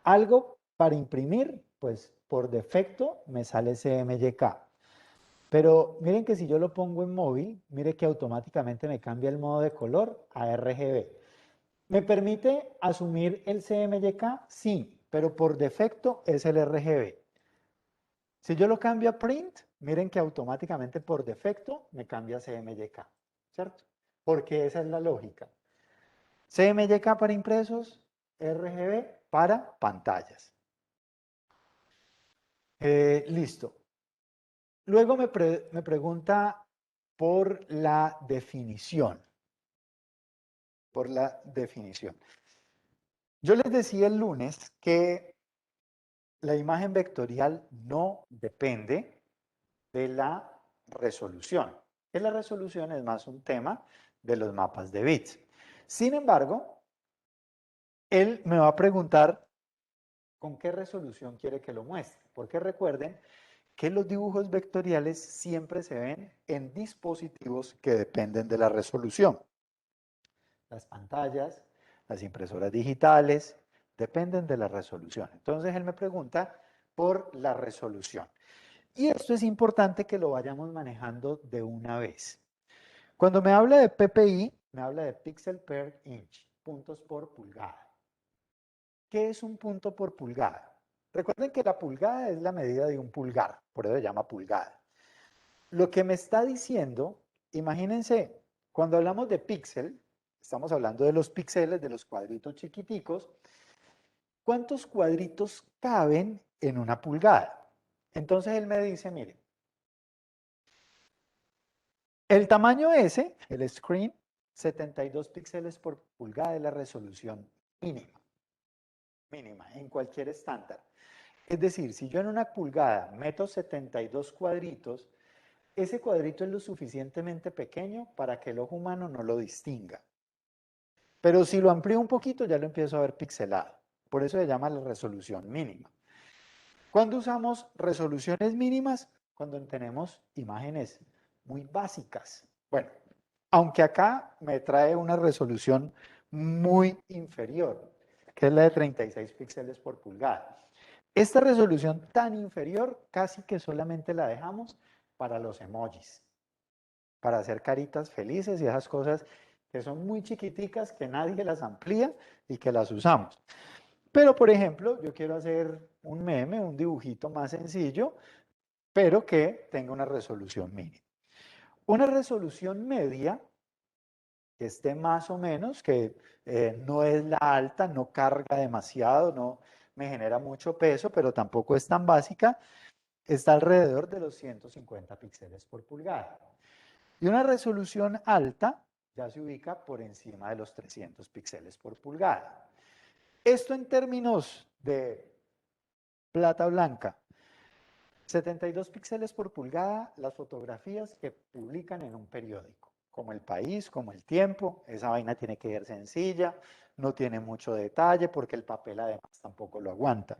algo para imprimir, pues por defecto me sale CMYK. Pero miren que si yo lo pongo en móvil, mire que automáticamente me cambia el modo de color a RGB. ¿Me permite asumir el CMYK? Sí, pero por defecto es el RGB. Si yo lo cambio a print, miren que automáticamente por defecto me cambia a CMYK, ¿cierto? Porque esa es la lógica. CMYK para impresos, RGB para pantallas. Listo. Luego me pregunta por la definición. Por la definición. Yo les decía el lunes que la imagen vectorial no depende de la resolución. Que la resolución es más un tema de los mapas de bits. Sin embargo, él me va a preguntar con qué resolución quiere que lo muestre. Porque recuerden que los dibujos vectoriales siempre se ven en dispositivos que dependen de la resolución. Las pantallas, las impresoras digitales, dependen de la resolución. Entonces él me pregunta por la resolución. Y esto es importante que lo vayamos manejando de una vez. Cuando me habla de PPI, me habla de pixel per inch, puntos por pulgada. ¿Qué es un punto por pulgada? Recuerden que la pulgada es la medida de un pulgar, por eso se llama pulgada. Lo que me está diciendo, imagínense, cuando hablamos de píxel, estamos hablando de los píxeles, de los cuadritos chiquiticos. ¿Cuántos cuadritos caben en una pulgada? Entonces él me dice, mire, el tamaño S, el screen, 72 píxeles por pulgada es la resolución mínima, mínima, en cualquier estándar. Es decir, si yo en una pulgada meto 72 cuadritos, ese cuadrito es lo suficientemente pequeño para que el ojo humano no lo distinga. Pero si lo amplío un poquito, ya lo empiezo a ver pixelado. Por eso se llama la resolución mínima. ¿Cuándo usamos resoluciones mínimas? Cuando tenemos imágenes muy básicas. Bueno, aunque acá me trae una resolución muy inferior, que es la de 36 píxeles por pulgada. Esta resolución tan inferior casi que solamente la dejamos para los emojis, para hacer caritas felices y esas cosas que son muy chiquiticas, que nadie las amplía y que las usamos. Pero, por ejemplo, yo quiero hacer un meme, un dibujito más sencillo, pero que tenga una resolución mínima. Una resolución media, que esté más o menos, que no es la alta, no carga demasiado, no me genera mucho peso, pero tampoco es tan básica, está alrededor de los 150 píxeles por pulgada. Y una resolución alta ya se ubica por encima de los 300 píxeles por pulgada. Esto en términos de plata blanca. 72 píxeles por pulgada, las fotografías que publican en un periódico, como El País, como El Tiempo. Esa vaina tiene que ser sencilla, no tiene mucho detalle porque el papel además tampoco lo aguanta.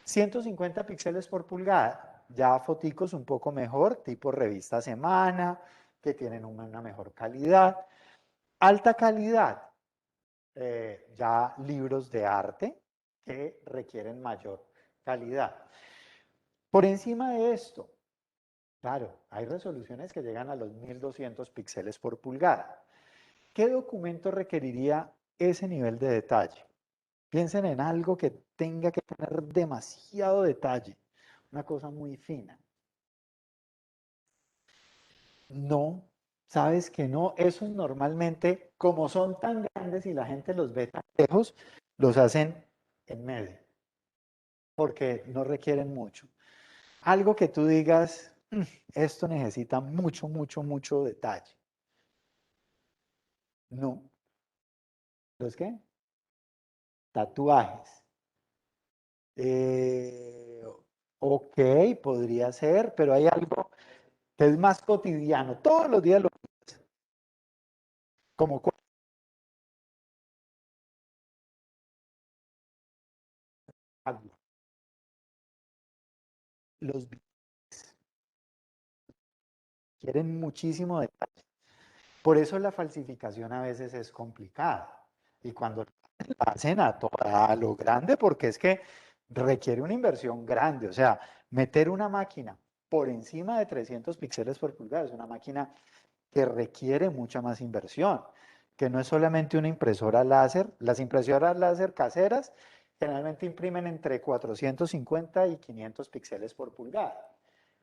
150 píxeles por pulgada, ya foticos un poco mejor, tipo revista Semana, que tienen una mejor calidad. Alta calidad, ya libros de arte que requieren mayor calidad. Por encima de esto, claro, hay resoluciones que llegan a los 1200 píxeles por pulgada. ¿Qué documento requeriría ese nivel de detalle? Piensen en algo que tenga que tener demasiado detalle, una cosa muy fina. No, sabes que no, esos normalmente, como son tan grandes y la gente los ve tan lejos, los hacen en medio, porque no requieren mucho. Algo que tú digas, esto necesita mucho, mucho, mucho detalle. No. ¿Los qué? Tatuajes. Eh, ok, podría ser, pero hay algo que es más cotidiano. Todos los días lo como los quieren muchísimo detalle. Por eso la falsificación a veces es complicada. Y cuando la hacen a lo grande, porque es que requiere una inversión grande. O sea, meter una máquina por encima de 300 píxeles por pulgada. Es una máquina que requiere mucha más inversión, que no es solamente una impresora láser. Las impresoras láser caseras generalmente imprimen entre 450 y 500 píxeles por pulgada.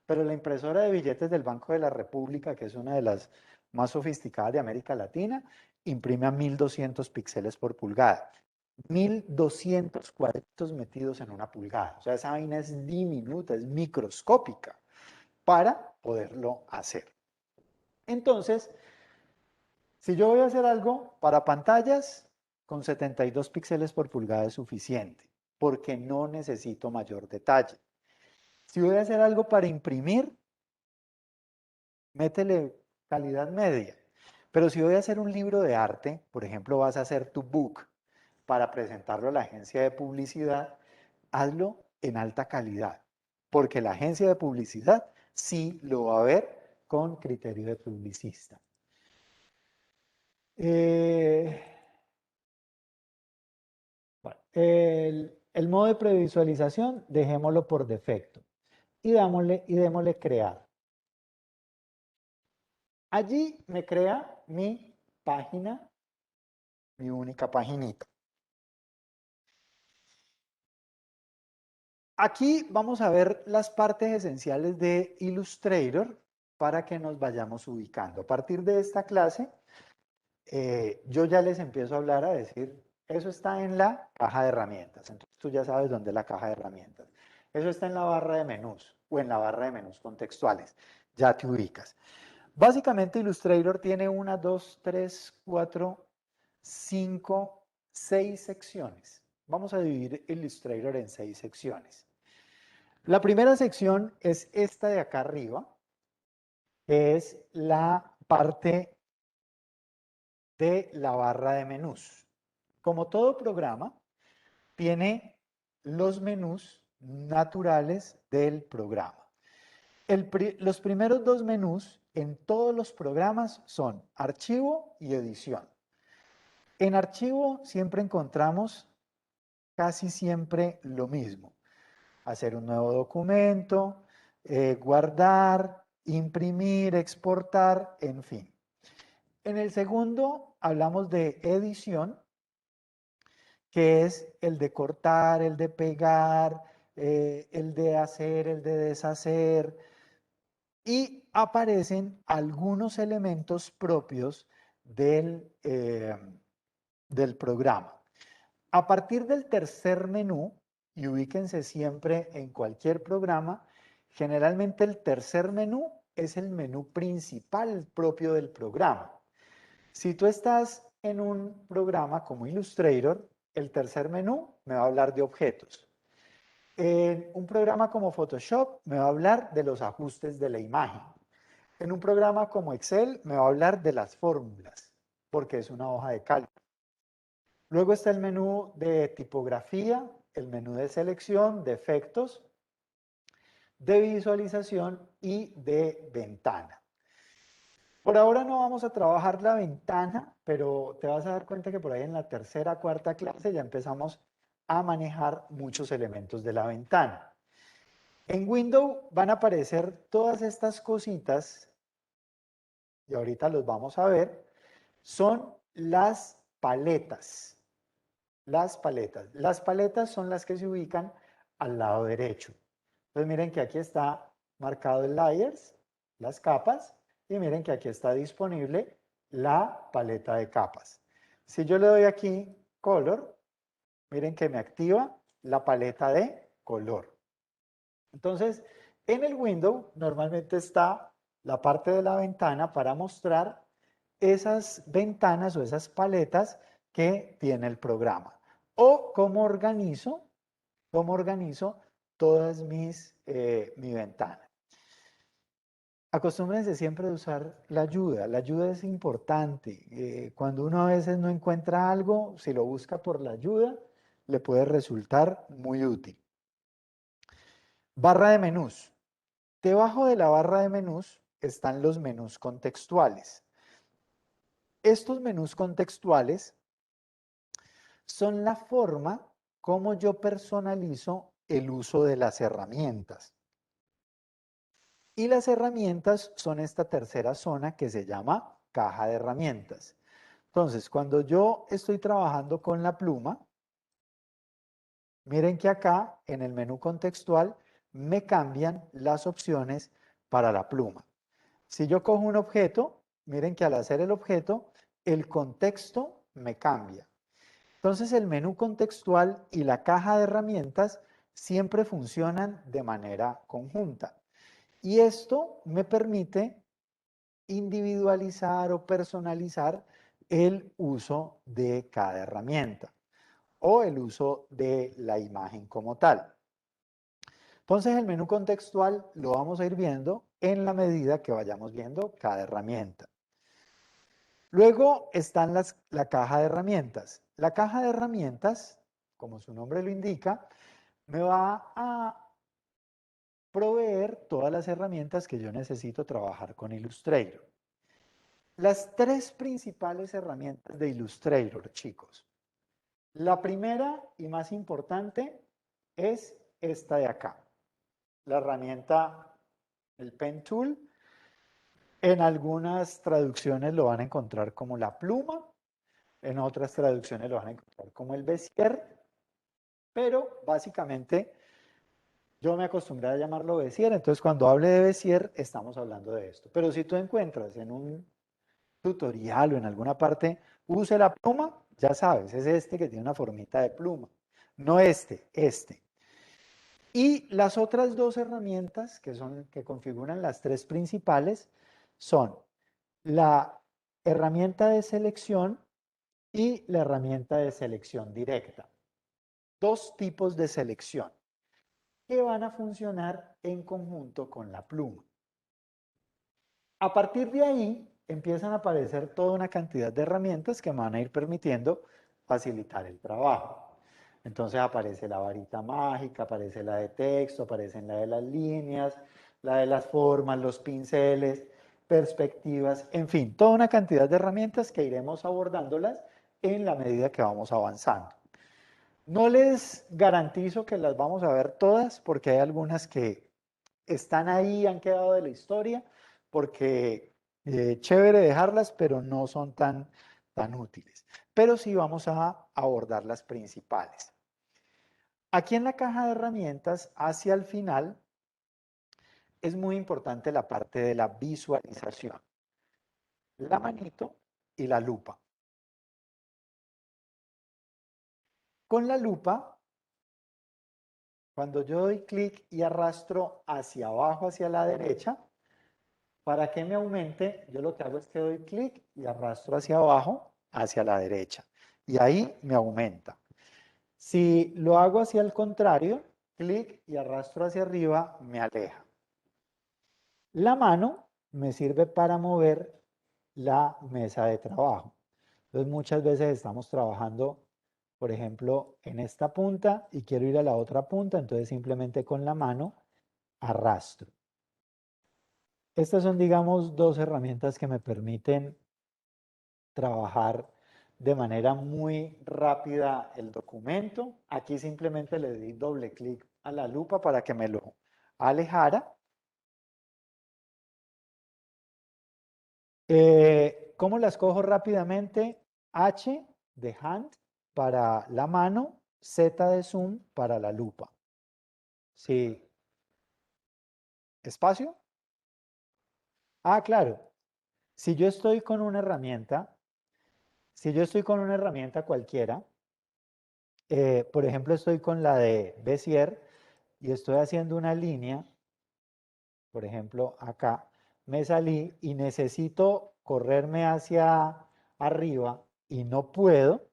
Pero la impresora de billetes del Banco de la República, que es una de las más sofisticadas de América Latina, imprime a 1200 píxeles por pulgada. 1200 cuadritos metidos en una pulgada. O sea, esa vaina es diminuta, es microscópica para poderlo hacer. Entonces, si yo voy a hacer algo para pantallas, con 72 píxeles por pulgada es suficiente, porque no necesito mayor detalle. Si voy a hacer algo para imprimir, métele calidad media. Pero si voy a hacer un libro de arte, por ejemplo, vas a hacer tu book para presentarlo a la agencia de publicidad, hazlo en alta calidad, porque la agencia de publicidad sí lo va a ver con criterio de publicista. Eh, bueno, el modo de previsualización, dejémoslo por defecto y démosle crear. Allí me crea mi página, mi única paginita. Aquí vamos a ver las partes esenciales de Illustrator para que nos vayamos ubicando. A partir de esta clase, yo ya les empiezo a hablar, a decir, eso está en la caja de herramientas. Entonces tú ya sabes dónde es la caja de herramientas. Eso está en la barra de menús o en la barra de menús contextuales. Ya te ubicas. Básicamente Illustrator tiene 1, 2, 3, 4, 5, 6 secciones. Vamos a dividir Illustrator en 6 secciones. La primera sección es esta de acá arriba, que es la parte de la barra de menús. Como todo programa, tiene los menús naturales del programa. Los primeros dos menús en todos los programas son archivo y edición. En archivo siempre encontramos casi siempre lo mismo. Hacer un nuevo documento, guardar, imprimir, exportar, en fin. En el segundo hablamos de edición, que es el de cortar, el de pegar, el de hacer, el de deshacer, y aparecen algunos elementos propios del programa. A partir del tercer menú, y ubíquense siempre en cualquier programa, generalmente el tercer menú es el menú principal propio del programa. Si tú estás en un programa como Illustrator, el tercer menú me va a hablar de objetos. En un programa como Photoshop me va a hablar de los ajustes de la imagen. En un programa como Excel me va a hablar de las fórmulas, porque es una hoja de cálculo. Luego está el menú de tipografía, el menú de selección, de efectos, de visualización y de ventana. Por ahora no vamos a trabajar la ventana, pero te vas a dar cuenta que por ahí en la tercera, cuarta clase ya empezamos a manejar muchos elementos de la ventana. En Windows van a aparecer todas estas cositas, y ahorita los vamos a ver, son las paletas. Las paletas. Las paletas son las que se ubican al lado derecho. Entonces miren que aquí está marcado el layers, las capas, y miren que aquí está disponible la paleta de capas. Si yo le doy aquí color, miren que me activa la paleta de color. Entonces, en el window normalmente está la parte de la ventana para mostrar esas ventanas o esas paletas que tiene el programa. O cómo organizo todas mi ventana. Acostúmbrense siempre a usar la ayuda. La ayuda es importante. Cuando uno a veces no encuentra algo, si lo busca por la ayuda, le puede resultar muy útil. Barra de menús. Debajo de la barra de menús están los menús contextuales. Estos menús contextuales son la forma como yo personalizo el uso de las herramientas. Y las herramientas son esta tercera zona que se llama caja de herramientas. Entonces, cuando yo estoy trabajando con la pluma, miren que acá en el menú contextual me cambian las opciones para la pluma. Si yo cojo un objeto, miren que al hacer el objeto, el contexto me cambia. Entonces el menú contextual y la caja de herramientas siempre funcionan de manera conjunta. Y esto me permite individualizar o personalizar el uso de cada herramienta o el uso de la imagen como tal. Entonces el menú contextual lo vamos a ir viendo en la medida que vayamos viendo cada herramienta. Luego están la caja de herramientas. La caja de herramientas, como su nombre lo indica, me va a proveer todas las herramientas que yo necesito trabajar con Illustrator. Las tres principales herramientas de Illustrator, chicos. La primera y más importante es esta de acá. La herramienta, el Pen Tool. En algunas traducciones lo van a encontrar como la pluma, en otras traducciones lo van a encontrar como el Bezier, pero básicamente yo me acostumbré a llamarlo Bezier, entonces cuando hable de Bezier estamos hablando de esto. Pero si tú encuentras en un tutorial o en alguna parte, use la pluma, ya sabes, es este que tiene una formita de pluma, no este. Y las otras dos herramientas que configuran las tres principales son la herramienta de selección y la herramienta de selección directa. Dos tipos de selección que van a funcionar en conjunto con la pluma. A partir de ahí empiezan a aparecer toda una cantidad de herramientas que me van a ir permitiendo facilitar el trabajo. Entonces aparece la varita mágica, aparece la de texto, aparecen la de las líneas, la de las formas, los pinceles, perspectivas, en fin, toda una cantidad de herramientas que iremos abordándolas en la medida que vamos avanzando. No les garantizo que las vamos a ver todas porque hay algunas que están ahí, han quedado de la historia, porque chévere dejarlas, pero no son tan útiles. Pero sí vamos a abordar las principales. Aquí en la caja de herramientas, hacia el final, es muy importante la parte de la visualización. La manito y la lupa. Con la lupa, cuando yo doy clic y arrastro hacia abajo, hacia la derecha, para que me aumente, yo lo que hago es que doy clic y arrastro hacia abajo, hacia la derecha. Y ahí me aumenta. Si lo hago hacia el contrario, clic y arrastro hacia arriba, me aleja. La mano me sirve para mover la mesa de trabajo. Entonces muchas veces estamos trabajando, por ejemplo, en esta punta y quiero ir a la otra punta, entonces simplemente con la mano arrastro. Estas son, digamos, dos herramientas que me permiten trabajar de manera muy rápida el documento. Aquí simplemente le di doble clic a la lupa para que me lo alejara. ¿Cómo las cojo rápidamente? H de hand para la mano, Z de zoom para la lupa. Sí. ¿Espacio? Ah, claro. Si yo estoy con una herramienta, si yo estoy con una herramienta cualquiera, por ejemplo, estoy con la de Bezier y estoy haciendo una línea, por ejemplo, acá, me salí y necesito correrme hacia arriba y no puedo,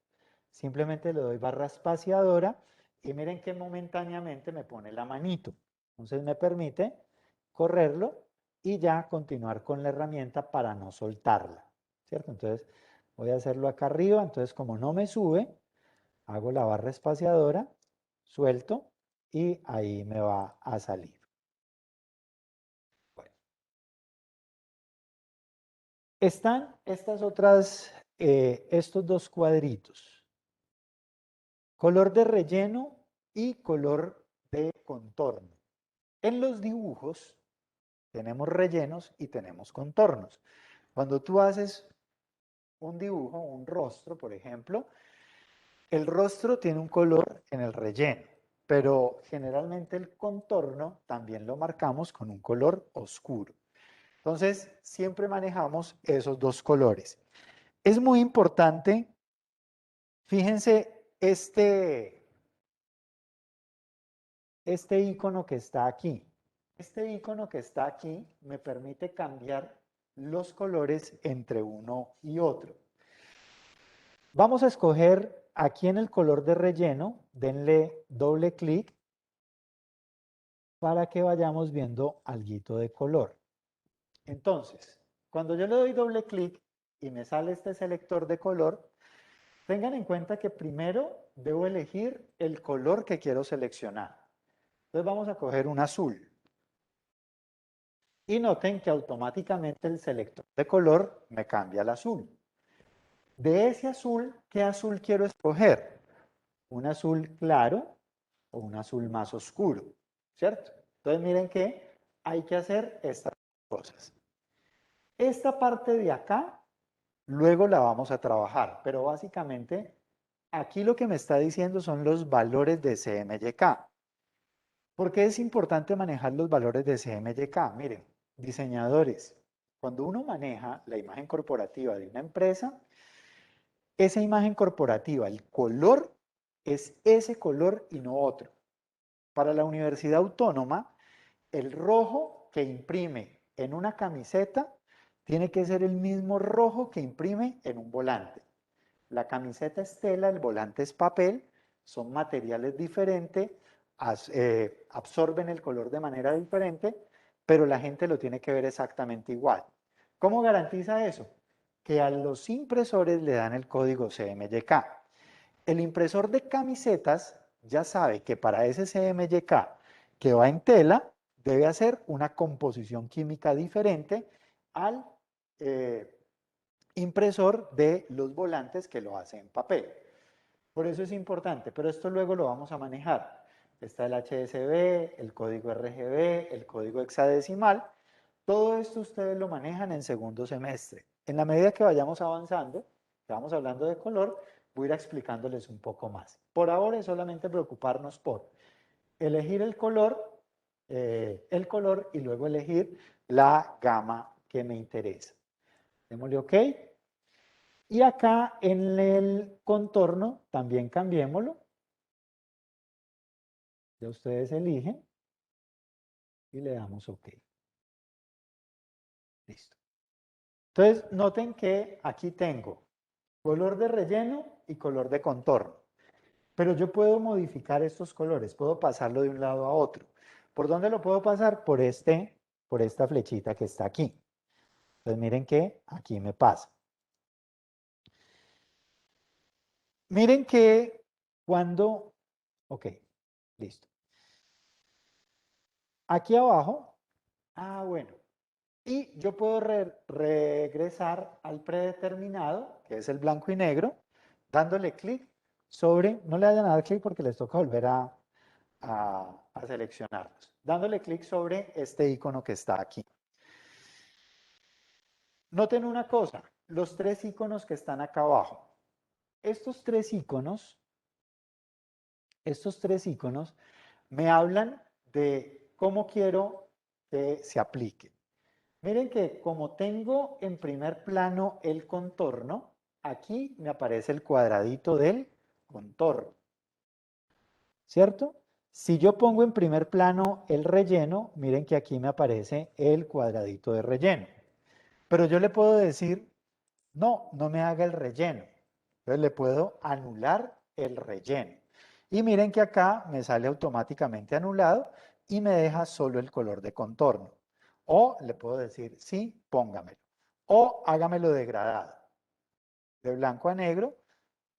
simplemente le doy barra espaciadora y miren que momentáneamente me pone la manito. Entonces me permite correrlo y ya continuar con la herramienta para no soltarla, ¿cierto? Entonces voy a hacerlo acá arriba, entonces como no me sube, hago la barra espaciadora, suelto y ahí me va a salir. Bueno, están estos dos cuadritos, color de relleno y color de contorno. En los dibujos tenemos rellenos y tenemos contornos. Cuando tú haces un dibujo, un rostro, por ejemplo, el rostro tiene un color en el relleno, pero generalmente el contorno también lo marcamos con un color oscuro. Entonces, siempre manejamos esos dos colores. Es muy importante, fíjense, este icono que está aquí. Este icono que está aquí me permite cambiar los colores entre uno y otro. Vamos a escoger aquí en el color de relleno, denle doble clic para que vayamos viendo alguito de color. Entonces, cuando yo le doy doble clic y me sale este selector de color, tengan en cuenta que primero debo elegir el color que quiero seleccionar. Entonces vamos a coger un azul. Y noten que automáticamente el selector de color me cambia al azul. De ese azul, ¿qué azul quiero escoger? ¿Un azul claro o un azul más oscuro? ¿Cierto? Entonces miren que hay que hacer estas cosas. Esta parte de acá, luego la vamos a trabajar, pero básicamente aquí lo que me está diciendo son los valores de CMYK. ¿Por qué es importante manejar los valores de CMYK? Miren, diseñadores, cuando uno maneja la imagen corporativa de una empresa, esa imagen corporativa, el color es ese color y no otro. Para la Universidad Autónoma, el rojo que imprime en una camiseta tiene que ser el mismo rojo que imprime en un volante. La camiseta es tela, el volante es papel, son materiales diferentes, absorben el color de manera diferente, pero la gente lo tiene que ver exactamente igual. ¿Cómo garantiza eso? Que a los impresores le dan el código CMYK. El impresor de camisetas ya sabe que para ese CMYK que va en tela, debe hacer una composición química diferente al eh, impresor de los volantes que lo hace en papel. Por eso es importante, pero esto luego lo vamos a manejar. Está el HSB, el código RGB, el código hexadecimal. Todo esto ustedes lo manejan en segundo semestre. En la medida que vayamos avanzando, que vamos hablando de color, voy a ir explicándoles un poco más. Por ahora es solamente preocuparnos por elegir el color y luego elegir la gama que me interesa. Démosle OK. Y acá en el contorno también cambiémoslo. Ya ustedes eligen y le damos OK. Listo. Entonces, noten que aquí tengo color de relleno y color de contorno. Pero yo puedo modificar estos colores, puedo pasarlo de un lado a otro. ¿Por dónde lo puedo pasar? Por esta flechita que está aquí. Entonces miren que aquí me pasa. Miren que cuando, ok, listo. Aquí abajo, bueno, y yo puedo regresar al predeterminado, que es el blanco y negro, dándole clic sobre, no le vayan a dar clic porque les toca volver a seleccionarlos, dándole clic sobre este icono que está aquí. Noten una cosa, los tres iconos que están acá abajo. Estos tres iconos me hablan de cómo quiero que se aplique. Miren que como tengo en primer plano el contorno, aquí me aparece el cuadradito del contorno, ¿cierto? Si yo pongo en primer plano el relleno, miren que aquí me aparece el cuadradito de relleno. Pero yo le puedo decir, no, no me haga el relleno. Entonces le puedo anular el relleno. Y miren que acá me sale automáticamente anulado y me deja solo el color de contorno. O le puedo decir, sí, póngamelo. O hágamelo degradado, de blanco a negro.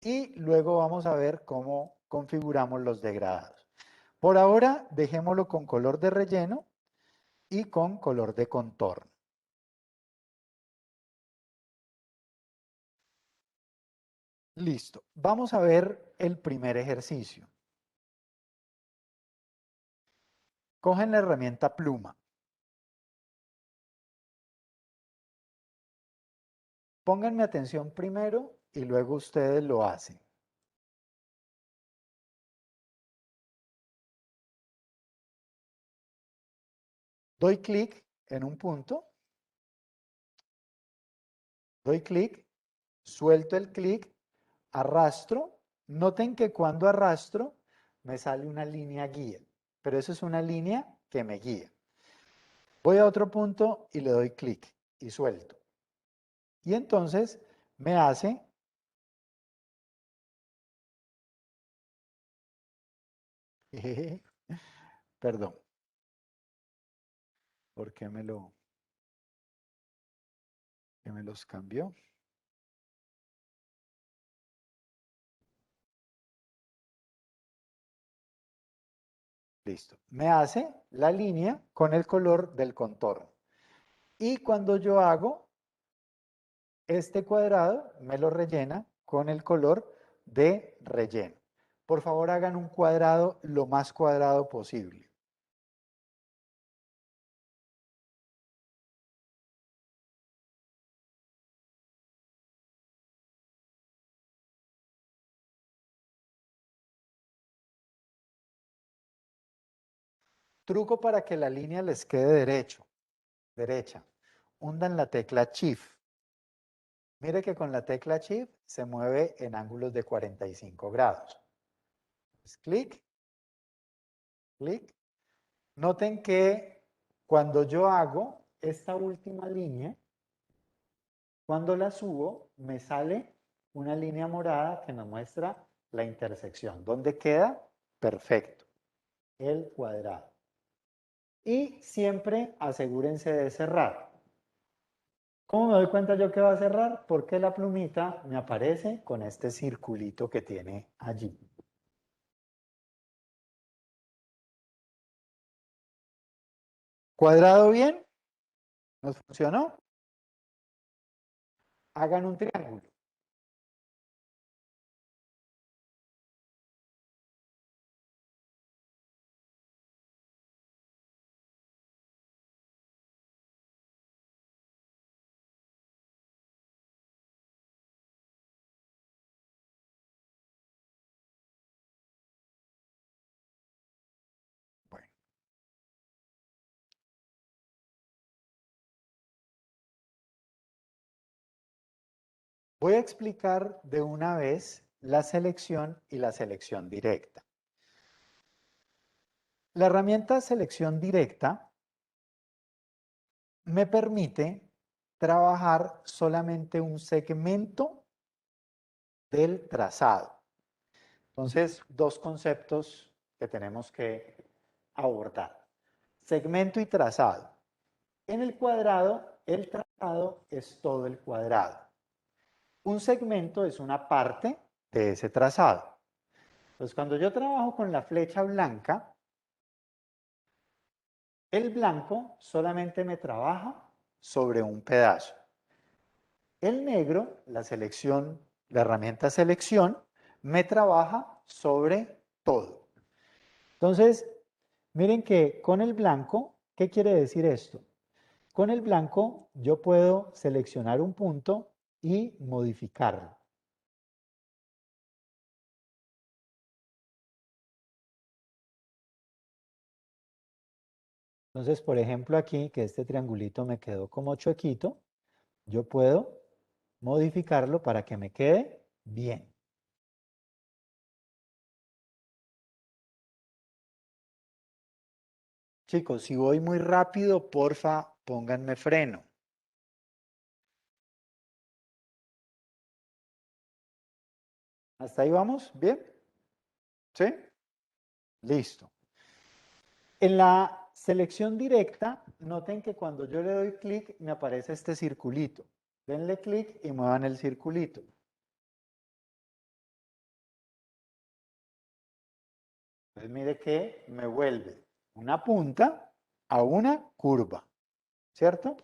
Y luego vamos a ver cómo configuramos los degradados. Por ahora, dejémoslo con color de relleno y con color de contorno. Listo. Vamos a ver el primer ejercicio. Cogen la herramienta pluma. Pónganme atención primero y luego ustedes lo hacen. Doy clic en un punto, doy clic, suelto el clic, arrastro. Noten que cuando arrastro me sale una línea guía, pero eso es una línea que me guía. Voy a otro punto y le doy clic y suelto. Y entonces me hace, perdón, ¿por qué que me los cambió? Listo. Me hace la línea con el color del contorno. Y cuando yo hago este cuadrado, me lo rellena con el color de relleno. Por favor, hagan un cuadrado lo más cuadrado posible. Truco para que la línea les quede derecha. Hundan la tecla Shift. Mire que con la tecla Shift se mueve en ángulos de 45 grados. Pues, clic, clic. Noten que cuando yo hago esta última línea, cuando la subo, me sale una línea morada que me muestra la intersección. ¿Dónde queda? Perfecto. El cuadrado. Y siempre asegúrense de cerrar. ¿Cómo me doy cuenta yo que va a cerrar? Porque la plumita me aparece con este circulito que tiene allí. ¿Cuadrado bien? ¿Nos funcionó? Hagan un triángulo. Bueno, voy a explicar de una vez la selección y la selección directa. La herramienta selección directa me permite trabajar solamente un segmento del trazado. Entonces, dos conceptos que tenemos que abordar. Segmento y trazado. En el cuadrado, el trazado es todo el cuadrado. Un segmento es una parte de ese trazado. Entonces, cuando yo trabajo con la flecha blanca, el blanco solamente me trabaja sobre un pedazo. El negro, la selección, la herramienta selección, me trabaja sobre todo. Entonces, miren que con el blanco, ¿qué quiere decir esto? Con el blanco yo puedo seleccionar un punto y modificarlo. Entonces, por ejemplo, aquí que este triangulito me quedó como chuequito, yo puedo modificarlo para que me quede bien. Chicos, si voy muy rápido, porfa, pónganme freno. ¿Hasta ahí vamos? ¿Bien? ¿Sí? Listo. En la selección directa, noten que cuando yo le doy clic, me aparece este circulito. Denle clic y muevan el circulito. Entonces mire que me vuelve una punta a una curva, ¿cierto?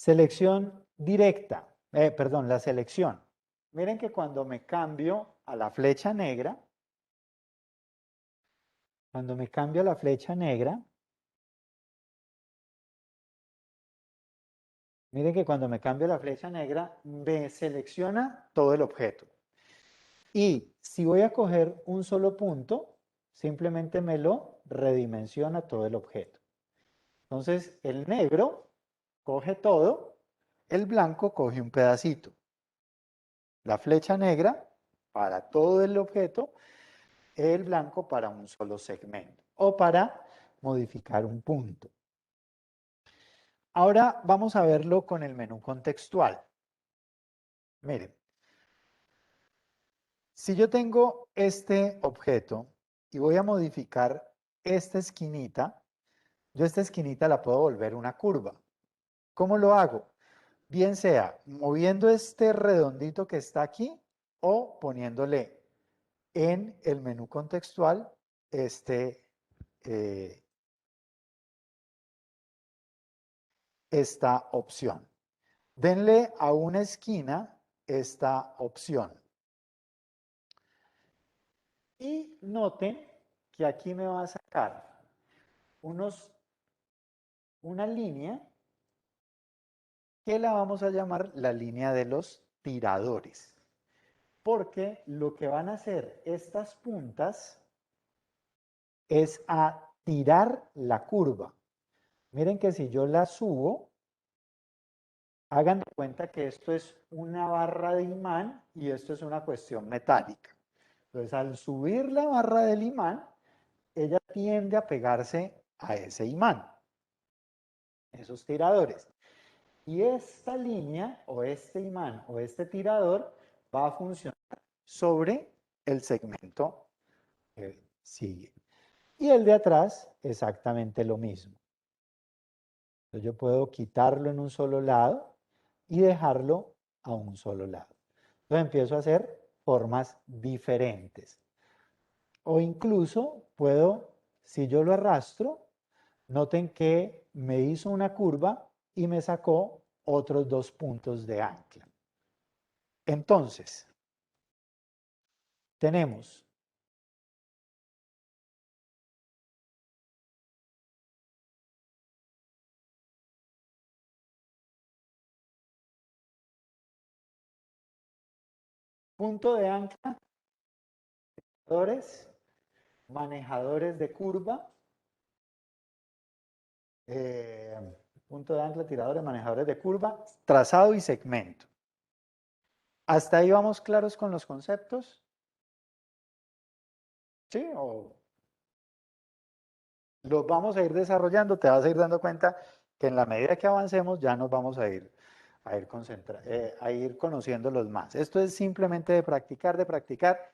Selección directa, perdón, la selección. Miren que cuando me cambio a la flecha negra, cuando me cambio a la flecha negra, miren que cuando me cambio a la flecha negra, me selecciona todo el objeto. Y si voy a coger un solo punto, simplemente me lo redimensiona todo el objeto. Entonces, el negro coge todo, el blanco coge un pedacito. La flecha negra para todo el objeto, el blanco para un solo segmento o para modificar un punto. Ahora vamos a verlo con el menú contextual. Miren, si yo tengo este objeto y voy a modificar esta esquinita, yo esta esquinita la puedo volver una curva. ¿Cómo lo hago? Bien sea moviendo este redondito que está aquí o poniéndole en el menú contextual eh, esta opción. Denle a una esquina esta opción. Y noten que aquí me va a sacar una línea que la vamos a llamar la línea de los tiradores. Porque lo que van a hacer estas puntas es a tirar la curva. Miren que si yo la subo, hagan de cuenta que esto es una barra de imán y esto es una cuestión metálica. Entonces, al subir la barra del imán, ella tiende a pegarse a ese imán, esos tiradores. Y esta línea o este imán o este tirador va a funcionar sobre el segmento que sigue. Y el de atrás, exactamente lo mismo. Entonces yo puedo quitarlo en un solo lado y dejarlo a un solo lado. Entonces empiezo a hacer formas diferentes. O incluso puedo, si yo lo arrastro, noten que me hizo una curva y me sacó otros 2 puntos de ancla. Entonces, tenemos punto de ancla, manejadores de curva, punto de ancla, tiradores, manejadores de curva, trazado y segmento. ¿Hasta ahí vamos claros con los conceptos? ¿Sí? ¿O los vamos a ir desarrollando? Te vas a ir dando cuenta que en la medida que avancemos ya nos vamos a ir a ir conociéndolos más. Esto es simplemente de practicar, de practicar.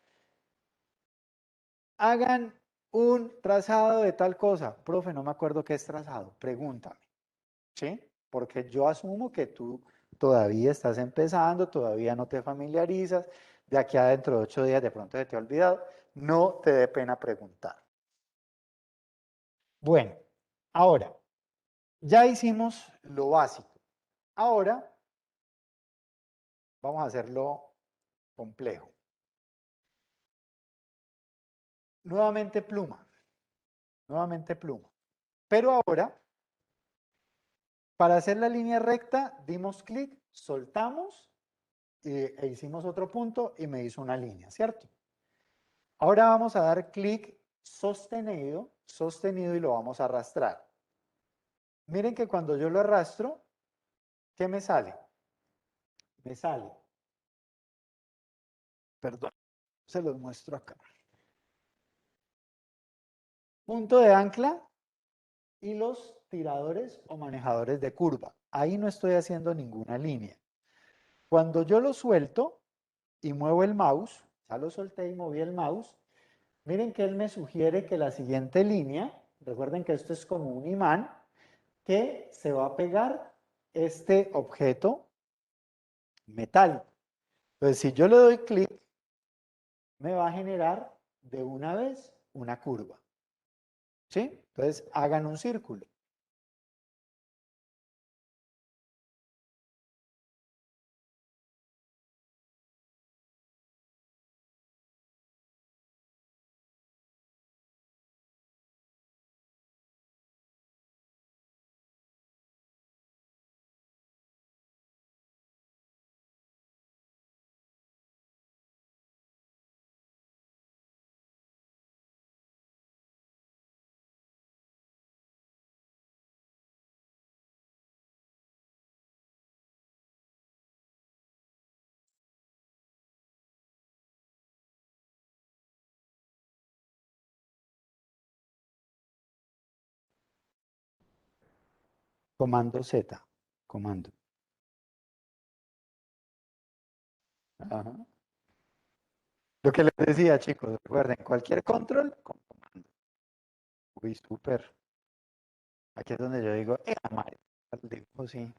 Hagan un trazado de tal cosa. Profe, no me acuerdo qué es trazado. Pregúntame. ¿Sí? Porque yo asumo que tú todavía estás empezando, todavía no te familiarizas. De aquí a dentro de 8 días de pronto se te ha olvidado. No te dé pena preguntar. Bueno, ahora, ya hicimos lo básico. Ahora vamos a hacerlo complejo. Nuevamente pluma. Nuevamente pluma. Pero ahora, para hacer la línea recta, dimos clic, soltamos e hicimos otro punto y me hizo una línea, ¿cierto? Ahora vamos a dar clic sostenido, sostenido y lo vamos a arrastrar. Miren que cuando yo lo arrastro, ¿qué me sale? Me sale, perdón, se los muestro acá. Punto de ancla y los tiradores o manejadores de curva. Ahí no estoy haciendo ninguna línea. Cuando yo lo suelto y muevo el mouse, ya lo solté y moví el mouse, miren que él me sugiere que la siguiente línea, recuerden que esto es como un imán, que se va a pegar este objeto metálico. Entonces, si yo le doy clic, me va a generar de una vez una curva. ¿Sí? Entonces, hagan un círculo. Comando Z, comando. Ajá. Lo que les decía, chicos, recuerden, cualquier control con comando. Uy, súper. Aquí es donde yo digo, madre, el dibujo sí,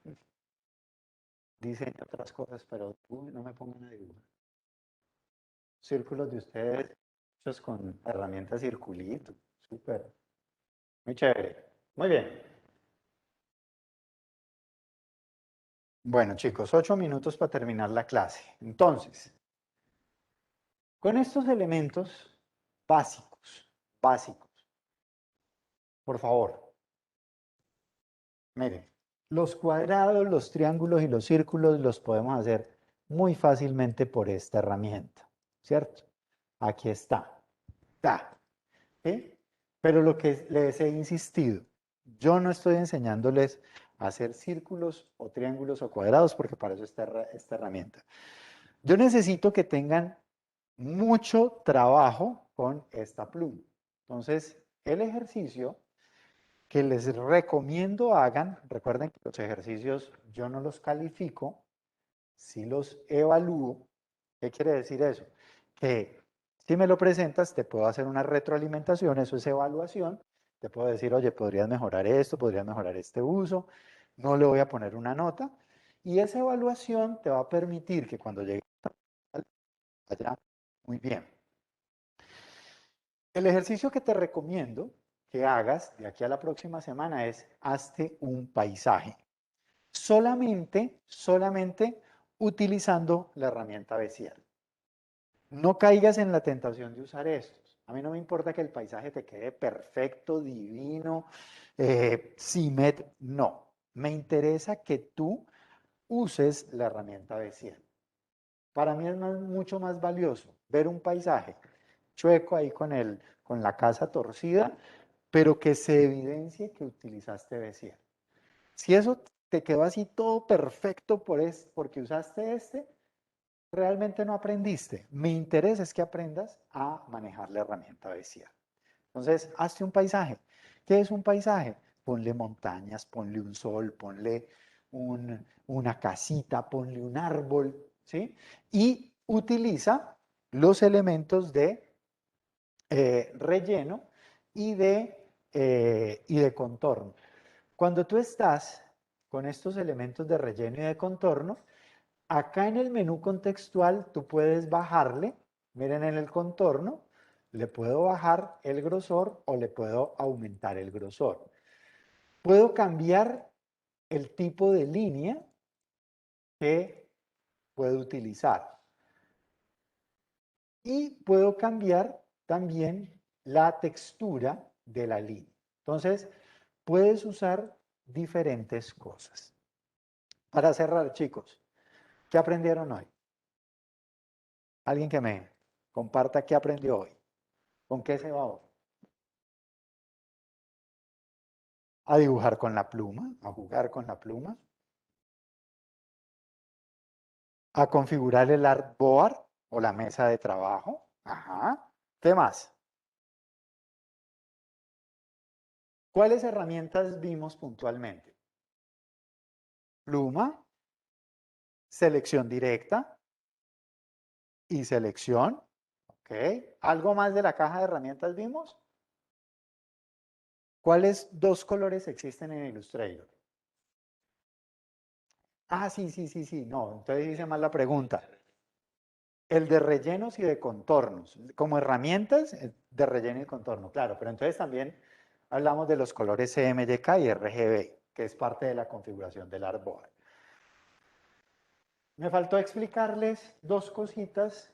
diseño otras cosas, pero uy, no me pongan a dibujar. Círculos de ustedes hechos con herramientas circulito, súper. Muy chévere. Muy bien. Bueno, chicos, 8 minutos para terminar la clase. Entonces, con estos elementos básicos, por favor, miren, los cuadrados, los triángulos y los círculos los podemos hacer muy fácilmente por esta herramienta, ¿cierto? Aquí está. Ta, ¿sí? Pero lo que les he insistido, yo no estoy enseñándoles a hacer círculos o triángulos o cuadrados porque para eso está esta herramienta. Yo necesito que tengan mucho trabajo con esta pluma. Entonces, el ejercicio que les recomiendo hagan, recuerden que los ejercicios yo no los califico, si los evalúo. ¿Qué quiere decir eso? Que si me lo presentas, te puedo hacer una retroalimentación, eso es evaluación. Te puedo decir, oye, podrías mejorar esto, podrías mejorar este uso. No le voy a poner una nota. Y esa evaluación te va a permitir que cuando llegue allá, muy bien. El ejercicio que te recomiendo que hagas de aquí a la próxima semana es hazte un paisaje. Solamente utilizando la herramienta Bézier. No caigas en la tentación de usar estos. A mí no me importa que el paisaje te quede perfecto, divino, simétrico. No, me interesa que tú uses la herramienta Bézier. Para mí es mucho más valioso ver un paisaje chueco ahí con la casa torcida, pero que se evidencie que utilizaste Bézier. Si eso te quedó así todo perfecto porque usaste realmente no aprendiste. Mi interés es que aprendas a manejar la herramienta Bézier. Entonces, hazte un paisaje. ¿Qué es un paisaje? Ponle montañas, ponle un sol, ponle una casita, ponle un árbol, ¿sí? Y utiliza los elementos de relleno y de contorno. Cuando tú estás con estos elementos de relleno y de contorno, acá en el menú contextual tú puedes bajarle, miren en el contorno, le puedo bajar el grosor o le puedo aumentar el grosor. Puedo cambiar el tipo de línea que puedo utilizar. Y puedo cambiar también la textura de la línea. Entonces, puedes usar diferentes cosas. Para cerrar, chicos, ¿qué aprendieron hoy? Alguien que me comparta qué aprendió hoy. ¿Con qué se va hoy? A dibujar con la pluma, a jugar con la pluma, a configurar el artboard o la mesa de trabajo. Ajá. ¿Qué más? ¿Cuáles herramientas vimos puntualmente? Pluma, selección directa y selección. ¿Ok? ¿Algo más de la caja de herramientas vimos? ¿Cuáles dos colores existen en Illustrator? Ah, sí, sí, sí, sí. No, entonces hice mal la pregunta. El de rellenos y de contornos. Como herramientas de relleno y contorno, claro. Pero entonces también hablamos de los colores CMYK y RGB, que es parte de la configuración del artboard. Me faltó explicarles dos cositas.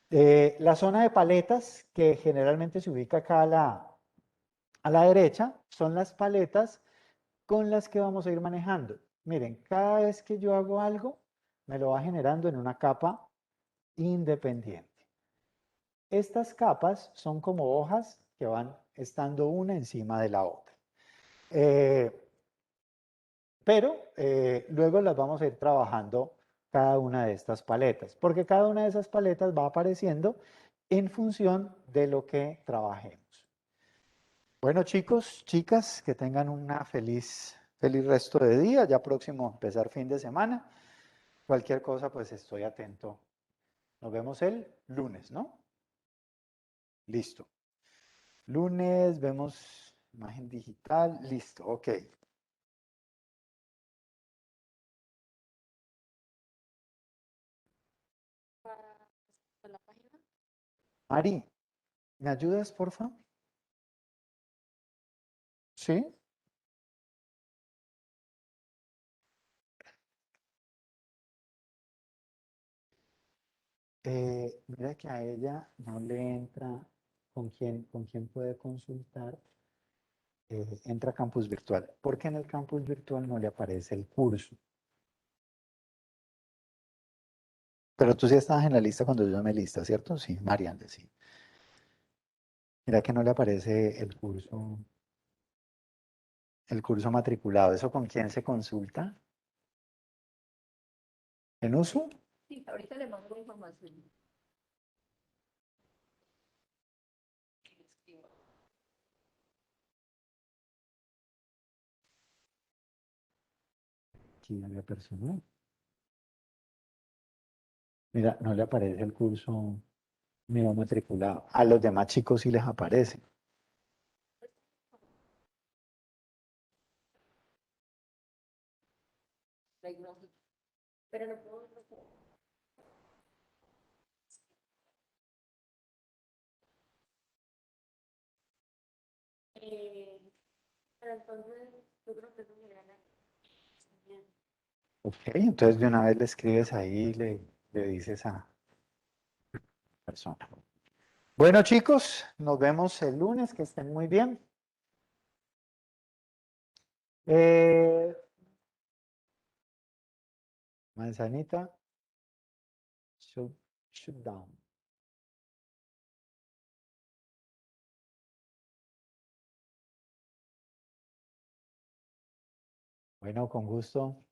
La zona de paletas, que generalmente se ubica acá a la derecha, son las paletas con las que vamos a ir manejando. Miren, cada vez que yo hago algo, me lo va generando en una capa independiente. Estas capas son como hojas que van estando una encima de la otra. Pero luego las vamos a ir trabajando cada una de estas paletas, porque cada una de esas paletas va apareciendo en función de lo que trabajemos. Bueno, chicos, chicas, que tengan una feliz resto de día. Ya próximo a empezar fin de semana. Cualquier cosa, pues estoy atento. Nos vemos el lunes, ¿no? Listo. Lunes, vemos imagen digital. Listo, ok. Para la página. Mari, ¿me ayudas, por favor? ¿Sí? Mira que a ella no le entra con quién puede consultar. Entra a campus virtual. Porque en el campus virtual no le aparece el curso. Pero tú sí estabas en la lista cuando yo llamé lista, ¿cierto? Sí, Mariana, sí. Mira que no le aparece el curso matriculado. ¿Eso con quién se consulta? ¿En uso? Sí, ahorita le mando información. Aquí en la personal. Mira, no le aparece el curso mío matriculado. A los demás chicos sí les aparece. Pero no puedo. Eh, pero entonces, yo creo que eso me gana. Ok, entonces de una vez le escribes ahí y le dices a la persona. Bueno, chicos, nos vemos el lunes, que estén muy bien. Eh, Manzanita, shut down. Bueno, con gusto.